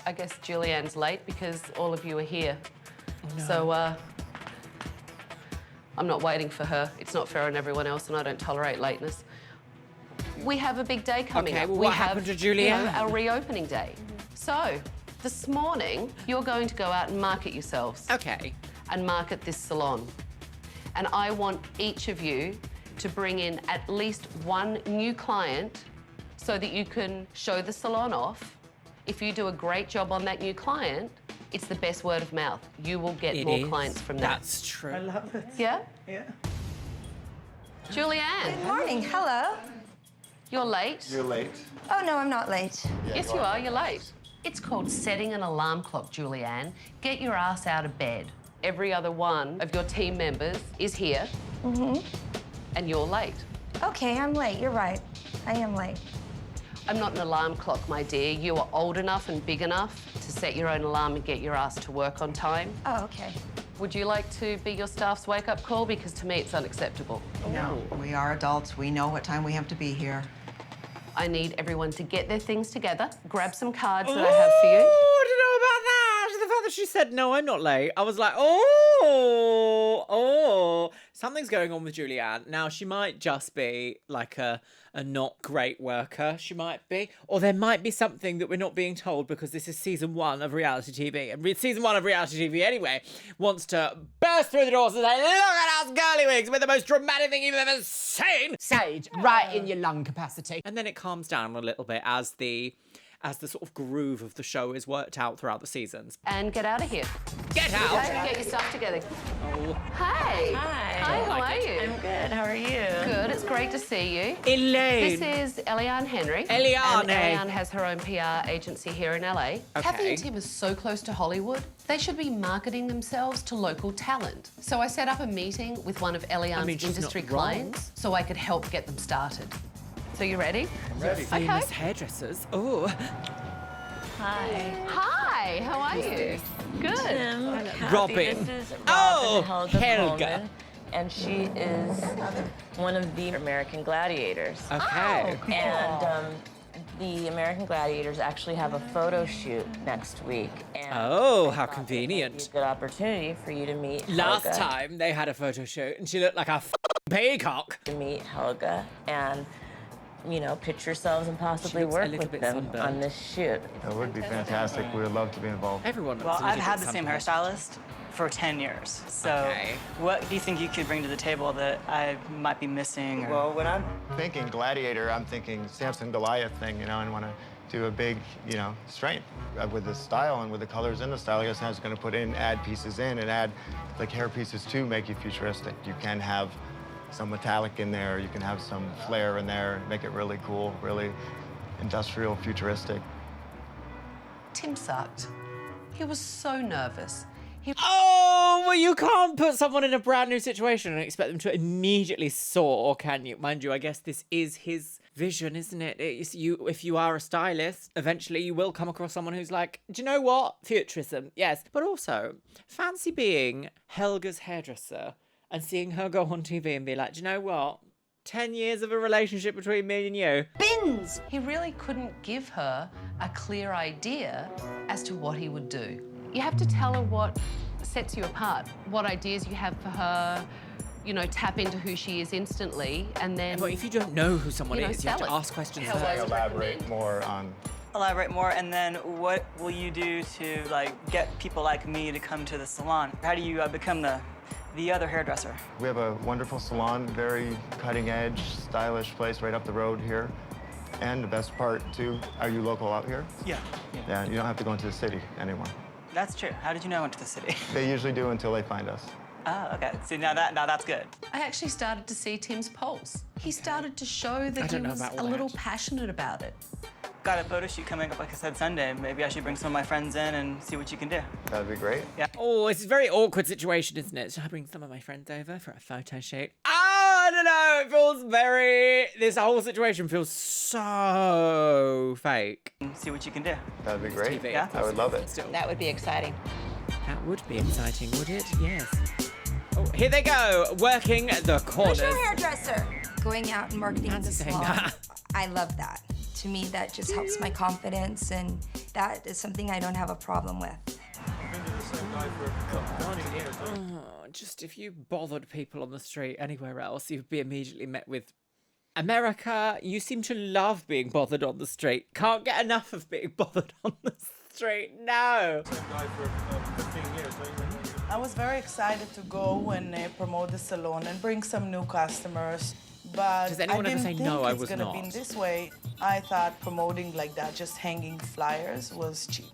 I guess Julianne's late because all of you are here. No. So, I'm not waiting for her. It's not fair on everyone else, and I don't tolerate lateness. We have a big day coming Okay, up. well, We what have, happened to Julianne? our reopening day. So, this morning, you're going to go out and market yourselves. Okay. And market this salon. And I want each of you to bring in at least one new client so that you can show the salon off. If you do a great job on that new client, it's the best word of mouth. You will get It more is. clients from that. That's true. I love it. Yeah? Yeah. Julianne, Good morning. Hello. you're late. You're late. Oh, no, I'm not late. Yes, you are. You're late. It's called setting an alarm clock, Julianne. Get your ass out of bed. Every other one of your team members is here, and you're late. Okay, I'm late. You're right. I am late. I'm not an alarm clock, my dear. You are old enough and big enough to set your own alarm and get your ass to work on time. Oh, okay. Would you like to be your staff's wake-up call? Because to me, it's unacceptable. No, we are adults. We know what time we have to be here. I need everyone to get their things together, grab some cards that I have for you. Oh, I don't know about that. The fact that she said, no, I'm not late. I was like, oh, something's going on with Julianne. Now, she might just be like a not great worker. She might be. Or there might be something that we're not being told because this is season 1 of reality TV. And season 1 of reality TV anyway wants to burst through the doors and say, look at us girly wigs. We're the most dramatic thing you've ever seen. Sage, right in your lung capacity. And then it calms down a little bit as the as the sort of groove of the show is worked out throughout the seasons. And get out of here. Get out! Okay, get your stuff together. Oh. Hey. Hi. Hi, how are you? I'm good. How are you? Good, it's great to see you. Elaine. This is Eliane Henry. Eliane. And Eliane has her own PR agency here in LA. Okay. Kathy and Tim are so close to Hollywood, they should be marketing themselves to local talent. So I set up a meeting with one of Eliane's industry clients so I could help get them started. So you ready? I'm ready. Famous hairdressers. Oh. Hi. Hi, how are you? Good. Tim, Kathy, Robin. This is Robin Oh, Helga. Helga. Coleman, and she is one of the American Gladiators. Okay. Oh, and the American Gladiators actually have a photo shoot next week. And Oh, how I thought that it might convenient. be a good opportunity for you to meet Last Helga. time they had a photo shoot and she looked like a peacock. To meet Helga and, you know, pitch yourselves and possibly looks a work little with bit them sunburned. on this shoot. That would be fantastic. We would love to be involved. Everyone Well, I've had the same hairstylist for 10 years. So Okay. what do you think you could bring to the table that I might be missing? Or... Well, when I'm thinking gladiator, I'm thinking Samson Goliath thing, you know, and want to do a big, you know, strength with the style and with the colors in the style. I guess I was going to put in, add pieces in and add like hair pieces to make you futuristic. You can have some metallic in there, you can have some flair in there, make it really cool, really industrial, futuristic. Tim sucked. He was so nervous. Oh, well, you can't put someone in a brand new situation and expect them to immediately soar, can you? Mind you, I guess this is his vision, isn't it? It's you, if you are a stylist, eventually you will come across someone who's like, do you know what? Futurism, yes. But also, fancy being Helga's hairdresser and seeing her go on TV and be like, do you know what? 10 years of a relationship between me and you. Bins! He really couldn't give her a clear idea as to what he would do. You have to tell her what sets you apart, what ideas you have for her, you know, tap into who she is instantly, and then... But if you don't know who someone is, you have to sell it. ask questions. Elaborate more on... Elaborate more, and then what will you do to, like, get people like me to come to the salon? How do you become the other hairdresser? We have a wonderful salon, very cutting-edge, stylish place right up the road here. And the best part, too, are you local out here? Yeah. Yeah, you don't have to go into the city anymore. That's true. How did you know I went to the city? They usually do until they find us. Oh, okay. See, now that's good. I actually started to see Tim's pulse. He started to show that he don't know was about a all little that. passionate about it. Got a photo shoot coming up, like I said, Sunday. Maybe I should bring some of my friends in and see what you can do. That'd be great. Yeah. Oh, it's a very awkward situation, isn't it? Should I bring some of my friends over for a photo shoot? I don't know. It feels very... This whole situation feels so fake. See what you can do. That'd be great. TV, yeah? I would love it. That would be exciting. That would be exciting, would it? Yes. Oh, here they go, working the corners. Who's your hairdresser? Going out and marketing the saying salon. that. I love that. To me, that just helps my confidence, and that is something I don't have a problem with. Oh, just if you bothered people on the street anywhere else, you'd be immediately met with America. You seem to love being bothered on the street. Can't get enough of being bothered on the street. No. I was very excited to go and promote the salon and bring some new customers. But Does anyone I ever didn't say, think "No, I it's was gonna not"? be this way. I thought promoting like that, just hanging flyers, was cheap.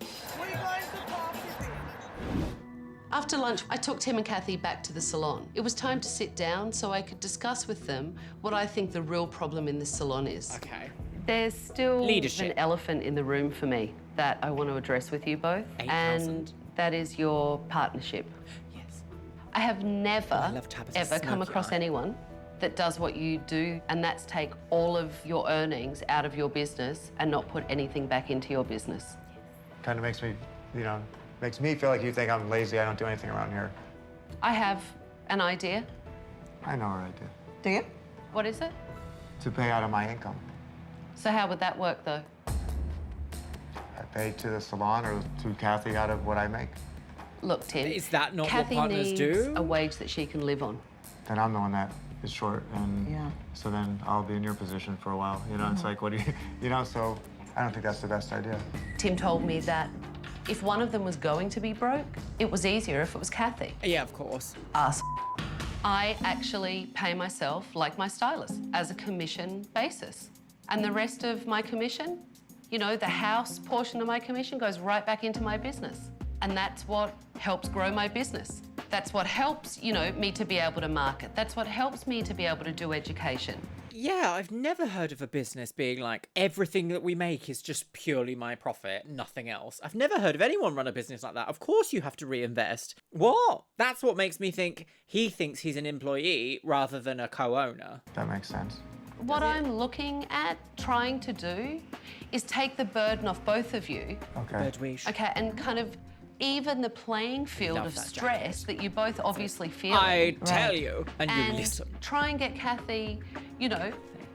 After lunch, I took Tim and Kathy back to the salon. It was time to sit down so I could discuss with them what I think the real problem in this salon is. Okay. There's still Leadership. an elephant in the room for me that I want to address with you both, 8,000. and that is your partnership. Yes. I have never, love Tabatha's ever come smoky across eye. anyone that does what you do, and that's take all of your earnings out of your business and not put anything back into your business. Kind of makes me, you know, makes me feel like you think I'm lazy. I don't do anything around here. I have an idea. I know our idea. Do you? What is it? To pay out of my income. So how would that work, though? I pay to the salon or to Kathy out of what I make. Look, Tim. Is that not Kathy what partners needs do? a wage that she can live on. Then I'm the one that is short, and Yeah. so then I'll be in your position for a while. You know, it's like, what do you, you know, so I don't think that's the best idea. Tim told me that if one of them was going to be broke, it was easier if it was Kathy. Yeah, of course. Us. I actually pay myself like my stylist as a commission basis. And the rest of my commission, You know, the house portion of my commission goes right back into my business. And that's what helps grow my business. That's what helps, you know, me to be able to market. That's what helps me to be able to do education. Yeah, I've never heard of a business being like, everything that we make is just purely my profit, nothing else. I've never heard of anyone run a business like that. Of course you have to reinvest. What? That's what makes me think he thinks he's an employee rather than a co-owner. That makes sense. What I'm looking at trying to do is take the burden off both of you. Okay. Okay, and kind of even the playing field of stress that you both obviously feel. I tell you, and you listen. Try and get Kathy, you know,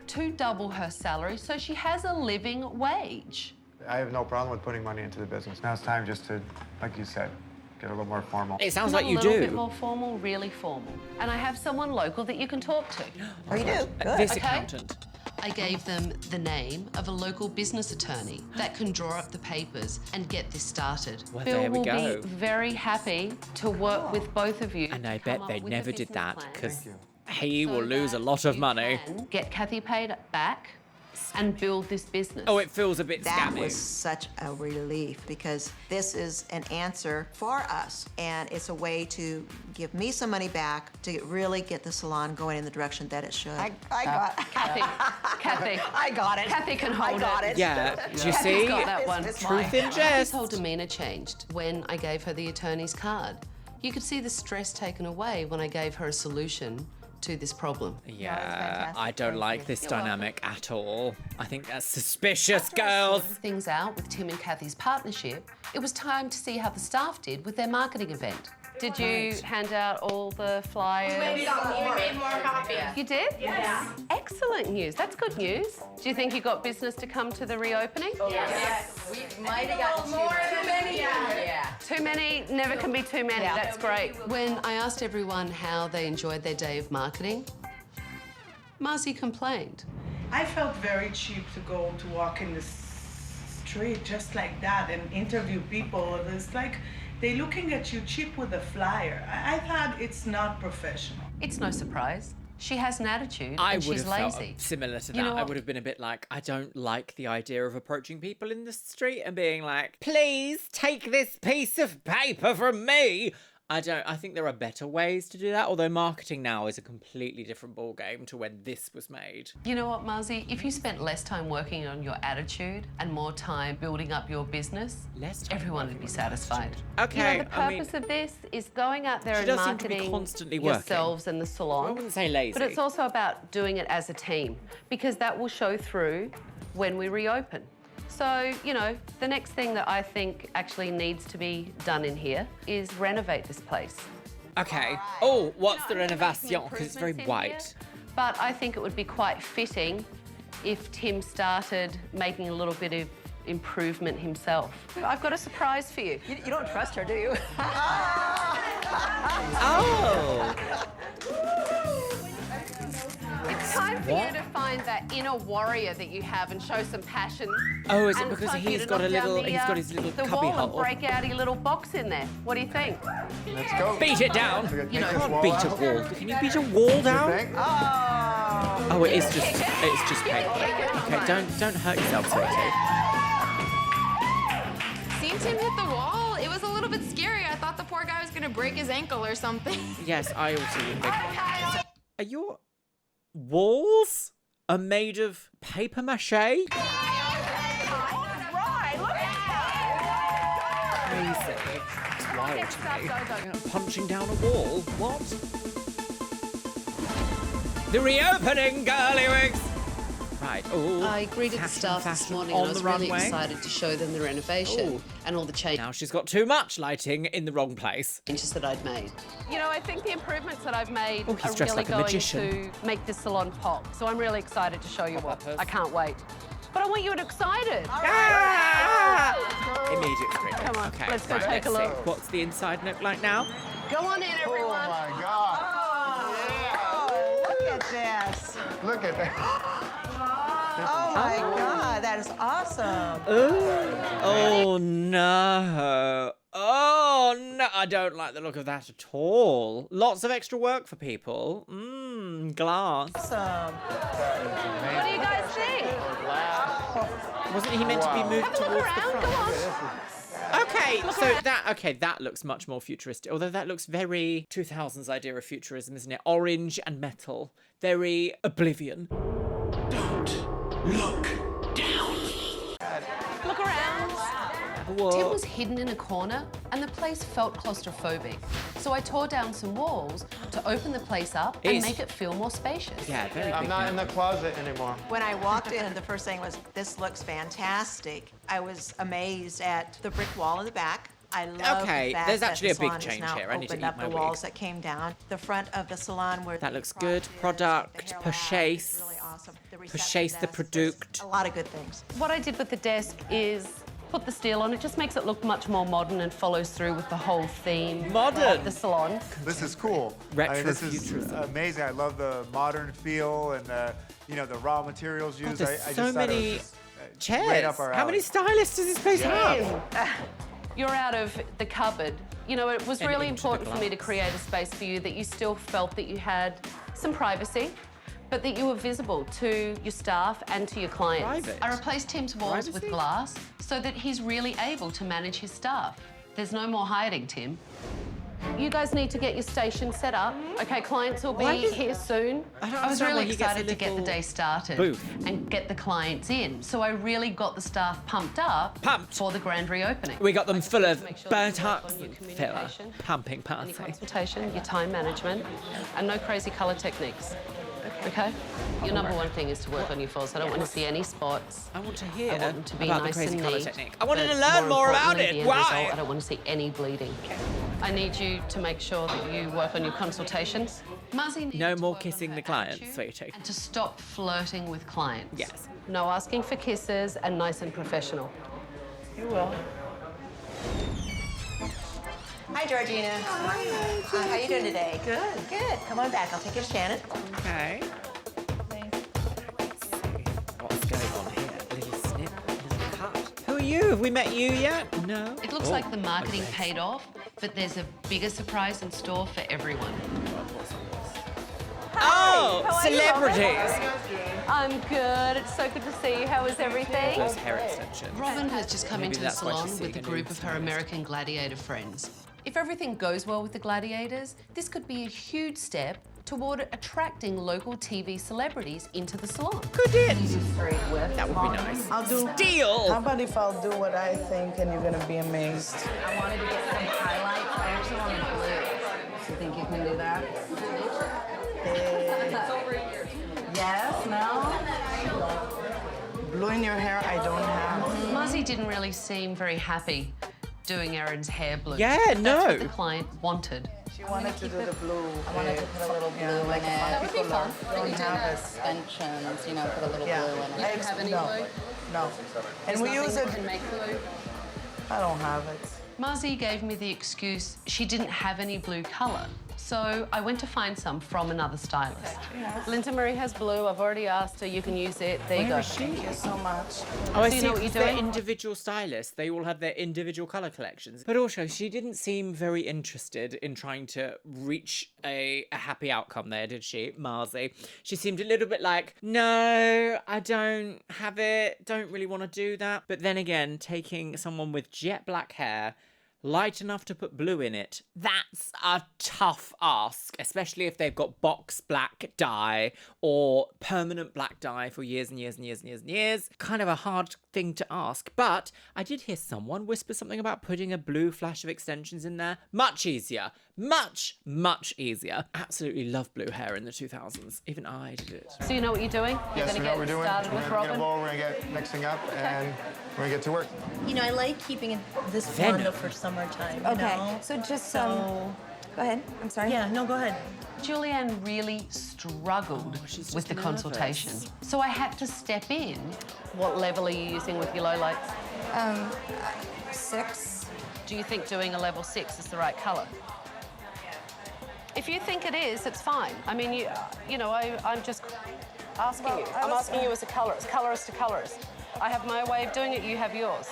to double her salary so she has a living wage. I have no problem with putting money into the business. Now it's time just to, like you said, get a little more formal. It sounds like you A little do. bit more formal, really formal. And I have someone local that you can talk to. Oh, you do? Good. This Okay. accountant. I gave them the name of a local business attorney that can draw up the papers and get this started. Well, Bill there we will go. be very happy to work with both of you. And I to bet come up they with never a did business that plan because he will lose a lot of money. and get Kathy paid back and build this business. Oh, it feels a bit That scammy. was such a relief because this is an answer for us, and it's a way to give me some money back to really get the salon going in the direction that it should. I got Kathy. I got it. Kathy can hold it. Yeah, do you Kathy's see? got that one. Truth in Kathy's jest. whole demeanour changed when I gave her the attorney's card. You could see the stress taken away when I gave her a solution to this problem. Yeah, I don't like this dynamic at all. I think that's suspicious, girls. Things out with Tim and Kathy's partnership, it was time to see how the staff did with their marketing event. Did you hand out all the flyers? We made more copies. You did? Yes. Excellent news. That's good news. Do you think you got business to come to the reopening? Yes. We might have gotten more than many. Yeah. Too many never can be too many. Yeah. That's great. When I asked everyone how they enjoyed their day of marketing, Marzi complained. I felt very cheap to go to walk in the street just like that and interview people. It's like they're looking at you cheap with a flyer. I thought it's not professional. It's no surprise. She has an attitude I and would she's have lazy. felt similar to You know that. I what? would have been a bit like, I don't like the idea of approaching people in the street and being like, please take this piece of paper from me. I think there are better ways to do that, although marketing now is a completely different ballgame to when this was made. You know what, Marzi? If you spent less time working on your attitude and more time building up your business, everyone would be satisfied. Okay, You know, the I mean- purpose of this is going out there She and does seem to be marketing constantly working. yourselves and the salon. I wouldn't say lazy. But it's also about doing it as a team because that will show through when we reopen. So, you know, the next thing that I think actually needs to be done in here is renovate this place. Okay. Oh, what's the renovation? Because it's very Improvements in white. here, But I think it would be quite fitting if Tim started making a little bit of improvement himself. I've got a surprise for you. You don't trust her, do you? Oh. It's time for you to find that inner warrior that you have and show some passion. Oh, is it And because it's time for you he's to got a knock down little, the, he's got his little the cubby wall and hole. break out your little box in there. What do you think? Let's go. Beat it down. You You can't beat a wall. Can you beat a wall down? Oh, it's just paper. Okay, don't hurt yourself, sweetie. Seen Tim hit the wall? It was a little bit scary. I thought the poor guy was gonna break his ankle or something. Yes, I also would think. Are your walls are made of paper mache? Crazy. It's wild to me. Punching down a wall. What? The reopening, girly wigs. Right. Oh. I greeted the staff this morning and I was really excited to show them the renovation and all the changes. Now she's got too much lighting in the wrong place. Changes that I'd made. You know, I think the improvements that I've made Oh, he's are dressed really like a going magician. to make this salon pop. So I'm really excited to show you what. I can't wait. But I want you excited. Immediate screen. Come on, Okay, let's go right, take a let's see. look. What's the inside look like now? Go on in, everyone. Oh my God. Look at this. Look at that. Oh my God, that is awesome. Oh no. Oh no, I don't like the look of that at all. Lots of extra work for people. Glass. Awesome. What do you guys think? Wasn't he meant to be moved Have a look towards around, the go front? on. Okay, Look so around. that looks much more futuristic. Although that looks very 2000s idea of futurism, isn't it? Orange and metal, very Oblivion. Look around. Whoa. Tim was hidden in a corner and the place felt claustrophobic. So I tore down some walls to open the place up and make it feel more spacious. Yeah, very I'm not in the closet anymore. When I walked in, the first thing was, this looks fantastic. I was amazed at the brick wall in the back. I love Okay, the fact there's that actually the a big salon is change now here. I need to opened eat up my the wig. walls that came down. The front of the salon where That looks good. Product, purchase. Purchase the product. a lot of good things. What I did with the desk is put the steel on. It just makes it look much more modern and follows through with the whole theme Modern. of the salon. This is cool. Retro this is futurism. amazing. I love the modern feel and the raw materials used. there's I so just thought it was many just, chairs. right up our How many alley. stylists does this place have? You're out of the cupboard. You know, it was And really into the important for me to glass. create a space for you that you still felt that you had some privacy, but that you were visible to your staff and to your clients. Private. I replaced Tim's walls with Privacy? glass so that he's really able to manage his staff. There's no more hiding, Tim. You guys need to get your station set up. Okay, clients will Why be does- here soon. I don't I was understand why really he gets a excited to get the little day started booth. and get the clients in. So I really got the staff pumped up for the grand reopening. We got them full of Make sure that you work Botox on your filler. communication, Pumping Your party. consultation, your time management, and no crazy colour techniques. Okay? Your number one thing is to work on your falls. I don't want to see any spots. I want to hear I want them to be about nice the crazy and colour neat. technique. I wanted but to learn more about importantly, it. the end Why? result, I don't want to see any bleeding. I need you to make sure that you work on your consultations. Muzzy needs No to more work on kissing her the clients, attitude sweetie. and to stop flirting with clients. Yes. No asking for kisses and nice and professional. You will. Hi, Georgina. How you doing today? Good. Good. Come on back. I'll take you to Shannon. Okay. What's going on here? Little snip, little cut. Who are you? Have we met you yet? No. It looks Oh, like the marketing okay. paid off, but there's a bigger surprise in store for everyone. Oh, how are you, celebrities. I'm good. It's so good to see you. How is everything? Those hair extensions. Robin has just come Maybe into the that's why she's salon seeing with a a new group of her stylist. American Gladiator friends. If everything goes well with the Gladiators, this could be a huge step toward attracting local TV celebrities into the salon. Good in. That would be nice. I'll do. Steal. How about if I'll do what I think and you're gonna be amazed? I wanted to get some highlights. I actually wanted blue. You think you can do that? Yes, no? Blue in your hair, I don't have. Muzzy didn't really seem very happy doing Erin's hair blue. Yeah, That's no. what the client wanted. She wanted to do the blue. I wanted to put a little blue in it. That would be fun. Don't have it. Extensions, you know, put a little Yeah. blue in I it. don't have any no. blue? No. And we use it. Can make blue. I don't have it. Muzzy gave me the excuse she didn't have any blue colour. So I went to find some from another stylist. Linda Marie has blue. I've already asked her. You can use it. There you go. Thank you so much. Oh, I So you see. know what you're They're doing? individual stylists. They all have their individual colour collections. But also, she didn't seem very interested in trying to reach a happy outcome there, did she, Marzi? She seemed a little bit like, no, I don't have it. Don't really want to do that. But then again, taking someone with jet black hair, light enough to put blue in it, that's a tough ask, especially if they've got box black dye or permanent black dye for years and years and years and years and years. Kind of a hard thing to ask, but I did hear someone whisper something about putting a blue flash of extensions in there. Much easier. Much, much easier. Absolutely love blue hair in the 2000s. Even I did it. So you know what you're doing? Yes, we you're know what we're doing. started We're with gonna get a Robin. bowl, we're gonna get mixing up, and we're gonna get to work. You know, I like keeping it this Venom. warm for summertime. you Okay, know? so just So- go ahead. I'm sorry. Yeah, no, go ahead. Julianne really struggled she's with just the nervous. consultation. So I had to step in. What level are you using with your lowlights? 6. Do you think doing a level 6 is the right colour? If you think it is, it's fine. I mean, you know, I'm just asking you. I'm asking you as a colorist to colorist. I have my way of doing it, you have yours.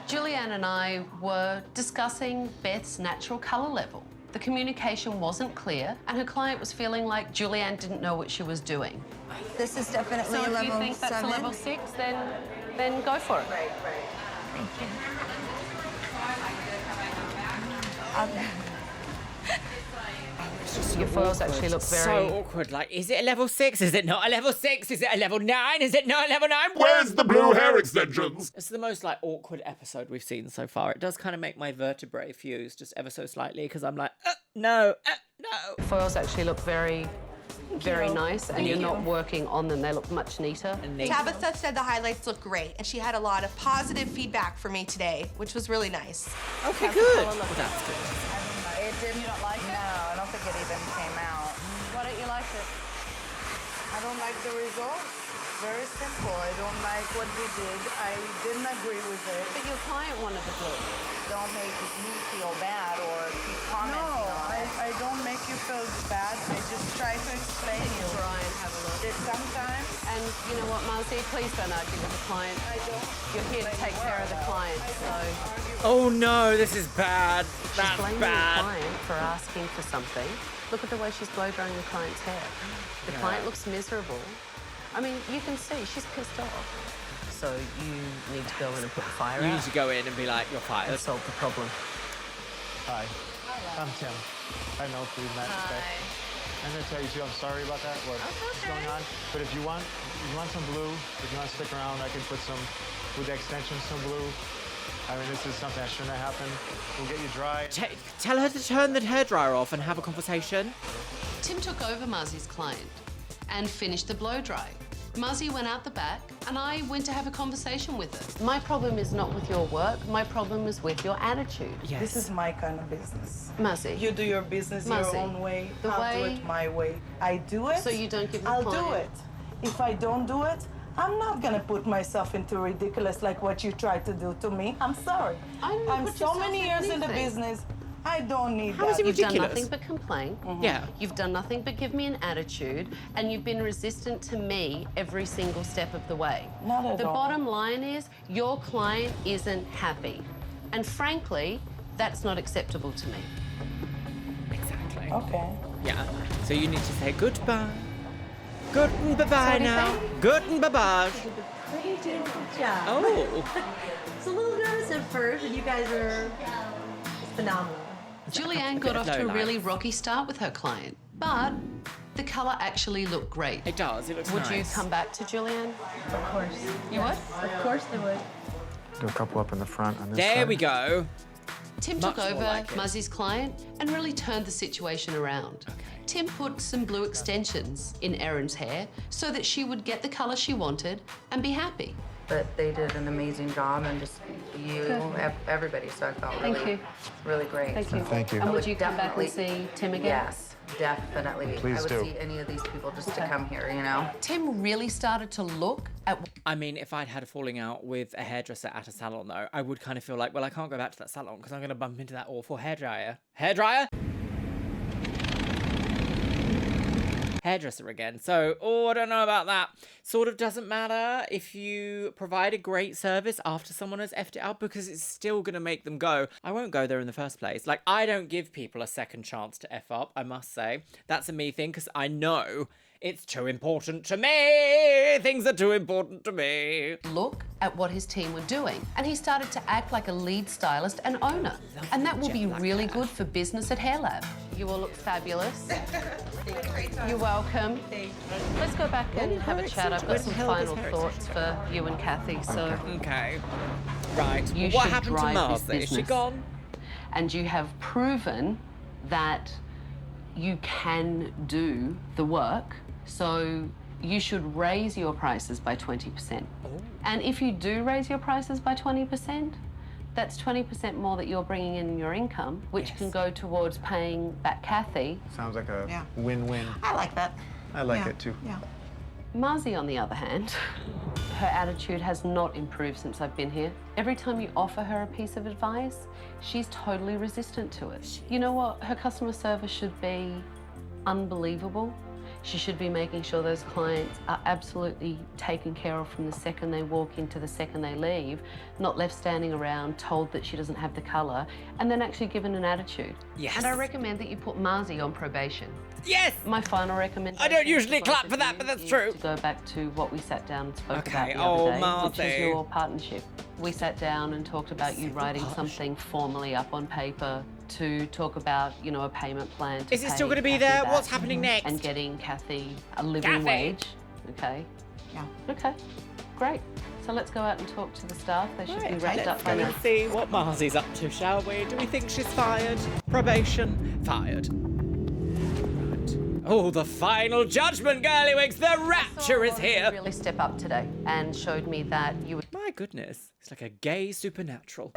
Julianne and I were discussing Beth's natural colour level. The communication wasn't clear, and her client was feeling like Julianne didn't know what she was doing. This is definitely So a if level you think that's 7. a level 6, then then go for it. Right. Thank you. Your foils actually look very... So awkward. Like, is it a level 6? Is it not a level 6? Is it a level 9? Is it not a level 9? Where's the blue hair extensions? It's the most, like, awkward episode we've seen so far. It does kind of make my vertebrae fuse just ever so slightly, because I'm like, no. Your foils actually look very nice, and you're not working on them. They look much neater. Tabatha said the highlights look great, and she had a lot of positive feedback for me today, which was really nice. Okay, good. Well, that's good. It didn't. You don't like it? No, I don't think it even came out. Why don't you like it? I don't like the results. Very simple. I don't like what we did. I didn't agree with it. But your client wanted the blue. Don't make me feel bad or keep commenting on it. I don't make you feel bad. I just try to explain you. Try and have a look. That sometimes. And you know what, Marcy? Please don't argue with the client. I don't. You're here to take care of the client, so... Oh no, this is bad. That's She's blaming bad. the client for asking for something. Look at the way she's blow-drying the client's hair. The client looks miserable. I mean, you can see she's pissed off. So you need to go in and put the fire out. You need to go in and be like, you're fired. And solve the problem. Hi. I'm Tim. I know we met today. I'm gonna tell you too, I'm sorry about that, what's going on. But if you want some blue, if you want to stick around, I can put some, with the extension, some blue. I mean, this is something that shouldn't have happened. We'll get you dry. Tell her to turn the hairdryer off and have a conversation. Tim took over Marzi's client and finished the blow dry. Marzi went out the back and I went to have a conversation with her. My problem is not with your work, my problem is with your attitude. Yes. This is my kind of business. Marzi. You do your business your own way. I'll do it my way. I do it. So you don't give the I'll client. do it. If I don't do it, I'm not gonna put myself into ridiculous like what you tried to do to me. I'm sorry. I'm so many years in the business. I don't need How that. is it You've ridiculous? done nothing but complain. Yeah. You've done nothing but give me an attitude, and you've been resistant to me every single step of the way. Not at The all. bottom line is your client isn't happy. And frankly, that's not acceptable to me. Exactly. Okay. Yeah. So you need to say goodbye. Good and bye-bye So now. anything? Good and bye-bye. You did a good job. Oh. It's a little nervous at first, but you guys are phenomenal. Julianne got off to a really rocky start with her client, but the colour actually looked great. It does. It looks Would nice. you come back to Julianne? Of course. You would? Of course they would. Do a couple up in the front on this There side. we go. Tim Much took more over like it. Muzzy's client and really turned the situation around. Tim put some blue extensions in Erin's hair so that she would get the colour she wanted and be happy. But they did an amazing job, and just everybody. So I felt really great. Thank you. Thank you. And I would would you come back and definitely- see Tim again? Yes, definitely. Please I would do. see any of these people just to come here, you know? Tim really started to look at... I mean, if I'd had a falling out with a hairdresser at a salon, though, I would kind of feel like, well, I can't go back to that salon because I'm going to bump into that awful hairdryer. Hairdryer? Hairdresser again. So, I don't know about that. Sort of doesn't matter if you provide a great service after someone has effed it up because it's still going to make them go. I won't go there in the first place. Like, I don't give people a second chance to F up, I must say. That's a me thing because I know it's too important to me. Things are too important to me. Look at what his team were doing. And he started to act like a lead stylist and owner. And that will be really good for business at Hairlab. You all look fabulous. You're welcome. Let's go back and have a chat. I've got some final thoughts for you and Kathy, so... Okay. Right. You What should happened to drive this Marcy? Is she business. gone? And you have proven that you can do the work, so you should raise your prices by 20%. And if you do raise your prices by 20%, that's 20% more that you're bringing in your income, which can go towards paying back Kathy. Sounds like a win-win. I like that. I like it too. Yeah. Marzi, on the other hand, her attitude has not improved since I've been here. Every time you offer her a piece of advice, she's totally resistant to it. You know what? Her customer service should be unbelievable. She should be making sure those clients are absolutely taken care of from the second they walk in to the second they leave, not left standing around told that she doesn't have the colour, and then actually given an attitude. Yes. And I recommend that you put Marzi on probation. Yes! My final recommendation. I don't usually to both clap of for that, you but that's is true. To go back to what we sat down and spoke Okay. about the other day, which Marcy. is your partnership. We sat down and talked about you writing something formally up on paper to talk about, you know, a payment plan. To Is it still pay going to be Kathy there? back What's happening next? And getting Kathy a living wage. Okay. Yeah. Okay. Great. So let's go out and talk to the staff. They should be wrapped up by Let's go now. and see what Marzy's up to, shall we? Do we think she's fired? Probation? Fired. Right. Oh, the final judgment, girlywigs! The rapture is here! You really step up today and showed me that you would. My goodness, it's like a gay supernatural.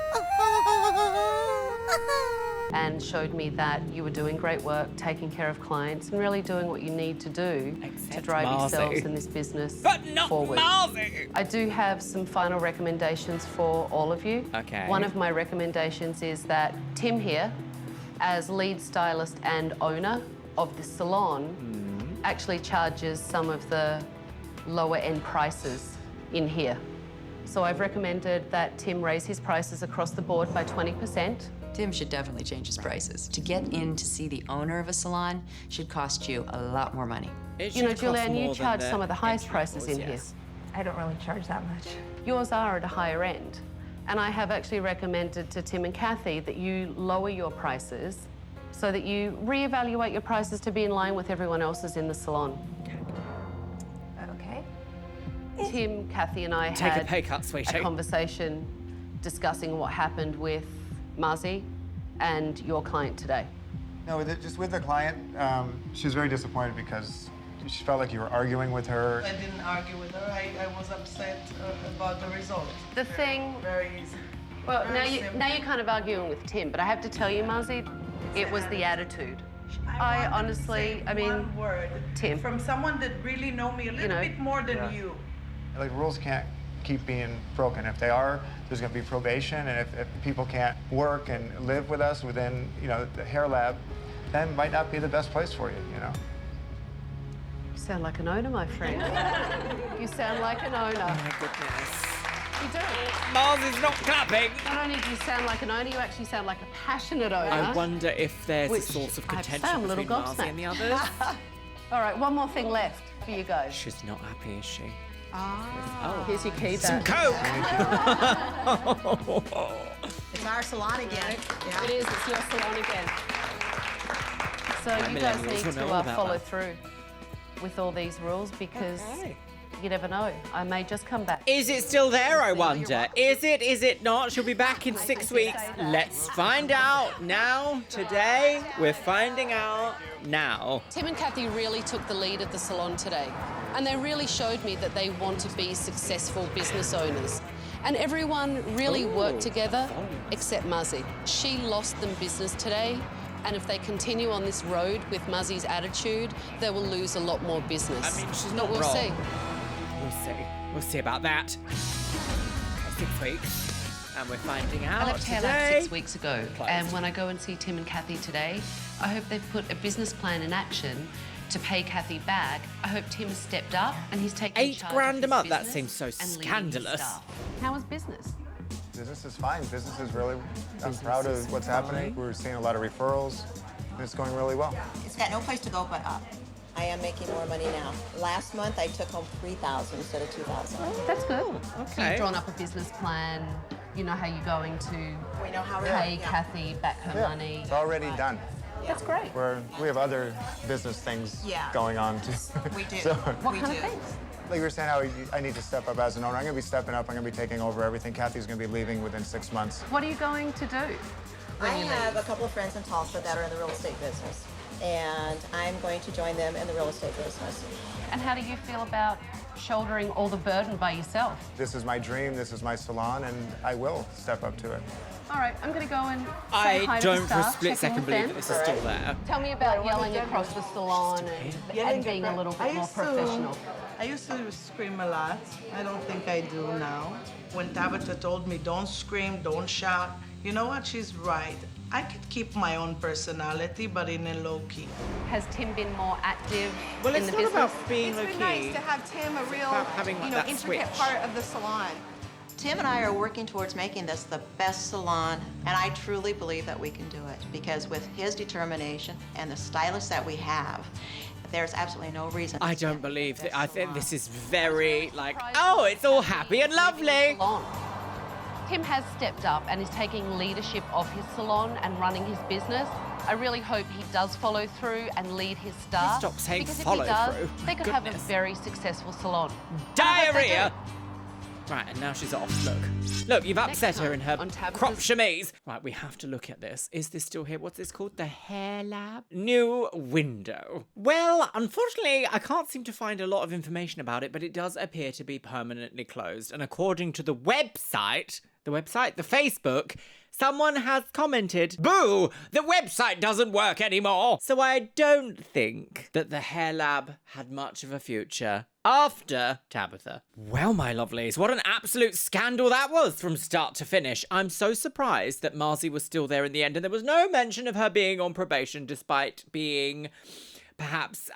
And showed me that you were doing great work, taking care of clients, and really doing what you need to do to drive yourselves and this business forward. Marcy! I do have some final recommendations for all of you. Okay. One of my recommendations is that Tim here, as lead stylist and owner of the salon, actually charges some of the lower end prices in here. So I've recommended that Tim raise his prices across the board by 20%. Tim should definitely change his prices. To get in to see the owner of a salon should cost you a lot more money. You know, Julianne, you charge some of the highest prices in here. I don't really charge that much. Yours are at a higher end. And I have actually recommended to Tim and Kathy that you lower your prices so that you reevaluate your prices to be in line with everyone else's in the salon. Okay. Tim, Kathy, and I Take had a pay cut, sweetie. a conversation discussing what happened with Marzi and your client today. No, just with the client, she was very disappointed because she felt like you were arguing with her. I didn't argue with her. I was upset about the result. The thing. Very easy. Well, Very now you're kind of arguing with Tim, but I have to tell you, Marzi, it was the attitude. I honestly, I mean, one word Tim. From someone that really know me a little bit more than you. Like, rules can't keep being broken. If they are, there's going to be probation, and if people can't work and live with us within, you know, the Hairlab, then it might not be the best place for you, you know. You sound like an owner, my friend. You sound like an owner. Oh my goodness. You do. Marzy's not clapping. Not only do you sound like an owner, you actually sound like a passionate owner. I wonder if there's Which a source of I have to say, contention I'm a little between Marzy and the others. All right, one more thing left for you guys. She's not happy, is she? Oh. Here's your key Some back. coke! It's our salon again. Yeah. It is, it's your salon again. So Right, you guys millennials need will to know about follow that. through with all these rules because you never know. I may just come back. Is it still there, I wonder? Is it? Is it not? She'll be back in 6 weeks. Let's find out now, today. We're finding out now. Tim and Kathy really took the lead at the salon today, and they really showed me that they want to be successful business owners. And everyone really worked together except Muzzy. She lost them business today, and if they continue on this road with Muzzy's attitude, they will lose a lot more business. I mean, she's But not we'll wrong. see. We'll see. We'll see about that. Okay, 6 weeks. And we're finding out I left today. Hairlab 6 weeks ago, and when I go and see Tim and Kathy today, I hope they've put a business plan in action to pay Kathy back. I hope Tim has stepped up and he's taken $8 charge grand of a his month. That business seems so and leading his scandalous. staff. How is business? Business is fine. Business is really, I'm proud of what's happening. We're seeing a lot of referrals, and it's going really well. It's got no place to go but up. I am making more money now. Last month, I took home $3,000 instead of $2,000. That's good. So okay. you've drawn up a business plan. You know how you're going to We know how we're pay Kathy back her money. It's already done. That's great. We have other business things going on too. We do. So, What kind of things? like you were saying, how I need to step up as an owner. I'm going to be stepping up. I'm going to be taking over everything. Kathy's going to be leaving within 6 months. What are you going to do? I have a couple of friends in Tulsa that are in the real estate business, and I'm going to join them in the real estate business. And how do you feel about shouldering all the burden by yourself? This is my dream. This is my salon, and I will step up to it. All right, I'm going to go and say I hi to the don't for a staff, split check in second with believe them. that this is still there. Tell me about yelling across the salon and being a little bit more professional. I used to scream a lot. I don't think I do now. When Tabatha told me, don't scream, don't shout, you know what? She's right. I could keep my own personality, but in a low key. Has Tim been more active Well, in it's the not business? about being It's low been key. nice to have Tim a real, About having, like, that intricate switch. part of the salon. Tim and I are working towards making this the best salon, and I truly believe that we can do it because with his determination and the stylists that we have, there's absolutely no reason. I don't believe that. I think this is very like, oh, it's all happy and lovely. Tim has stepped up and is taking leadership of his salon and running his business. I really hope he does follow through and lead his staff. Stop saying because follow if he does, through. they could have a very successful salon. Diarrhea! Right, and now she's off. Look, you've upset her in her crop chemise. Right, we have to look at this. Is this still here? What's this called? The Hairlab? New window. Well, unfortunately, I can't seem to find a lot of information about it, but it does appear to be permanently closed. And according to the website, the Facebook, someone has commented, boo, the website doesn't work anymore. So I don't think that the Hairlab had much of a future after Tabatha. Well, my lovelies, what an absolute scandal that was from start to finish. I'm so surprised that Marzi was still there in the end, and there was no mention of her being on probation despite being perhaps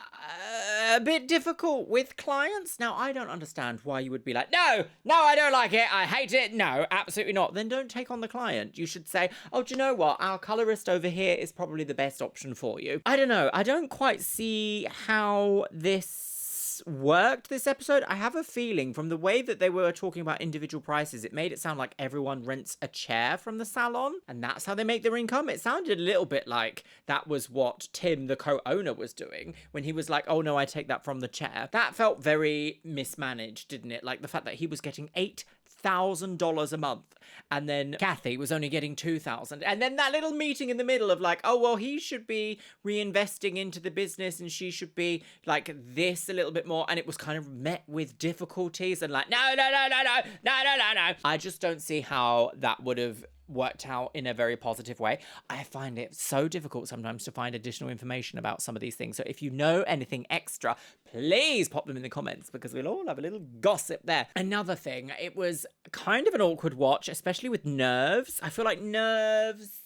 a bit difficult with clients. Now, I don't understand why you would be like, no, I don't like it, I hate it. No, absolutely not. Then don't take on the client. You should say, oh, do you know what? Our colorist over here is probably the best option for you. I don't know. I don't quite see how this worked this episode. I have a feeling from the way that they were talking about individual prices, it made it sound like everyone rents a chair from the salon and that's how they make their income. It sounded a little bit like that was what Tim, the co-owner, was doing when he was like, oh no, I take that from the chair. That felt very mismanaged, didn't it? Like the fact that he was getting $8,000 a month and then Kathy was only getting $2,000, and then that little meeting in the middle of like, oh well, he should be reinvesting into the business and she should be like this a little bit more, and it was kind of met with difficulties and like no. I just don't see how that would have worked out in a very positive way. I find it so difficult sometimes to find additional information about some of these things. So if you know anything extra, please pop them in the comments because we'll all have a little gossip there. Another thing, it was kind of an awkward watch, especially with nerves. I feel like nerves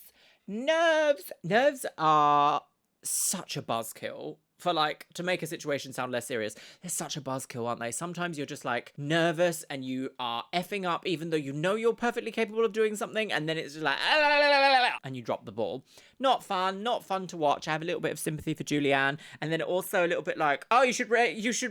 are such a buzzkill. For like, to make a situation sound less serious, they're such a buzzkill, aren't they? Sometimes you're just like nervous and you are effing up even though you know you're perfectly capable of doing something, and then it's just like and you drop the ball. Not fun to watch. I have a little bit of sympathy for Julianne, and then also a little bit like, oh, you should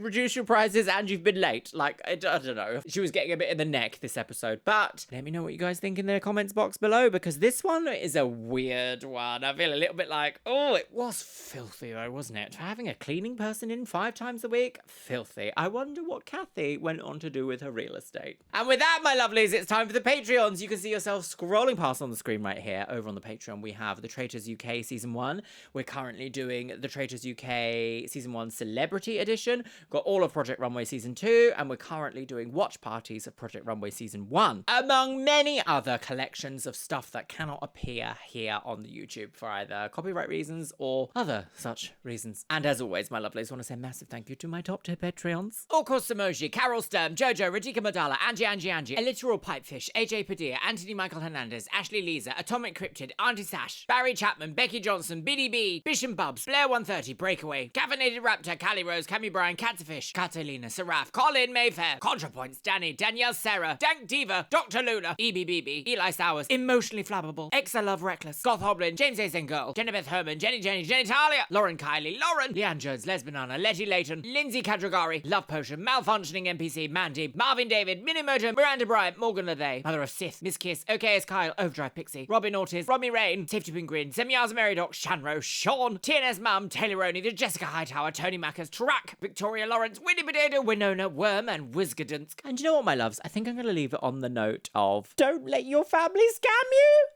reduce your prices and you've been late. Like, I don't know. She was getting a bit in the neck this episode, but let me know what you guys think in the comments box below because this one is a weird one. I feel a little bit like, oh, it was filthy though, wasn't it? Having a cleaning person in 5 times a week, filthy. I wonder what Kathy went on to do with her real estate. And with that, my lovelies, it's time for the Patreons. You can see yourself scrolling past on the screen right here. Over on the Patreon, we have the Traitors UK Season 1. We're currently doing the Traitors UK Season 1 Celebrity Edition. Got all of Project Runway Season 2, and we're currently doing watch parties of Project Runway Season 1, among many other collections of stuff that cannot appear here on the YouTube for either copyright reasons or other such reasons. And as always, my lovelies, I want to say a massive thank you to my top tier Patreons. Orcos Samoji, Carol Sturm, Jojo, Radhika Madala, Angie, A Literal Pipefish, AJ Padilla, Anthony Michael Hernandez, Ashley Lisa, Atomic Cryptid, Auntie Sash, Barry Chapman, Becky Johnson, BDB, Bishop Bubs, Blair 130, Breakaway, Caffeinated Raptor, Callie Rose, Cammy Bryan, Catfish, Catalina, Seraph, Colin Mayfair, ContraPoints, Danny, Danielle Sarah, Dank Diva, Dr. Luna, EBBB, Eli Sowers, Emotionally Flammable, Exa Love Reckless, Goth Hoblin, James Asen Girl, Jennifer Herman, Jenny, Talia, Lauren Kylie, Lauren, Leanne Jones, Les Banana, Letty Layton, Lindsay Cadragari, Love Potion, Malfunctioning NPC, Mandy, Marvin David, Minimoto, Miranda Bryant, Morgan Lathay, Mother of Sith, Miss Kiss, OKS Kyle, Overdrive Pixie, Robin Ortiz, Robbie Rain, Safety Penguin, Semiaz Meridoc, Shanro, Sean, TNS Mum, Taylor Roney, the Jessica Hightower, Tony Mackers, Tarak, Victoria Lawrence, Winnie Potato, Winona, Worm, and Wizgadunsk. And you know what, my loves? I think I'm going to leave it on the note of don't let your family scam you.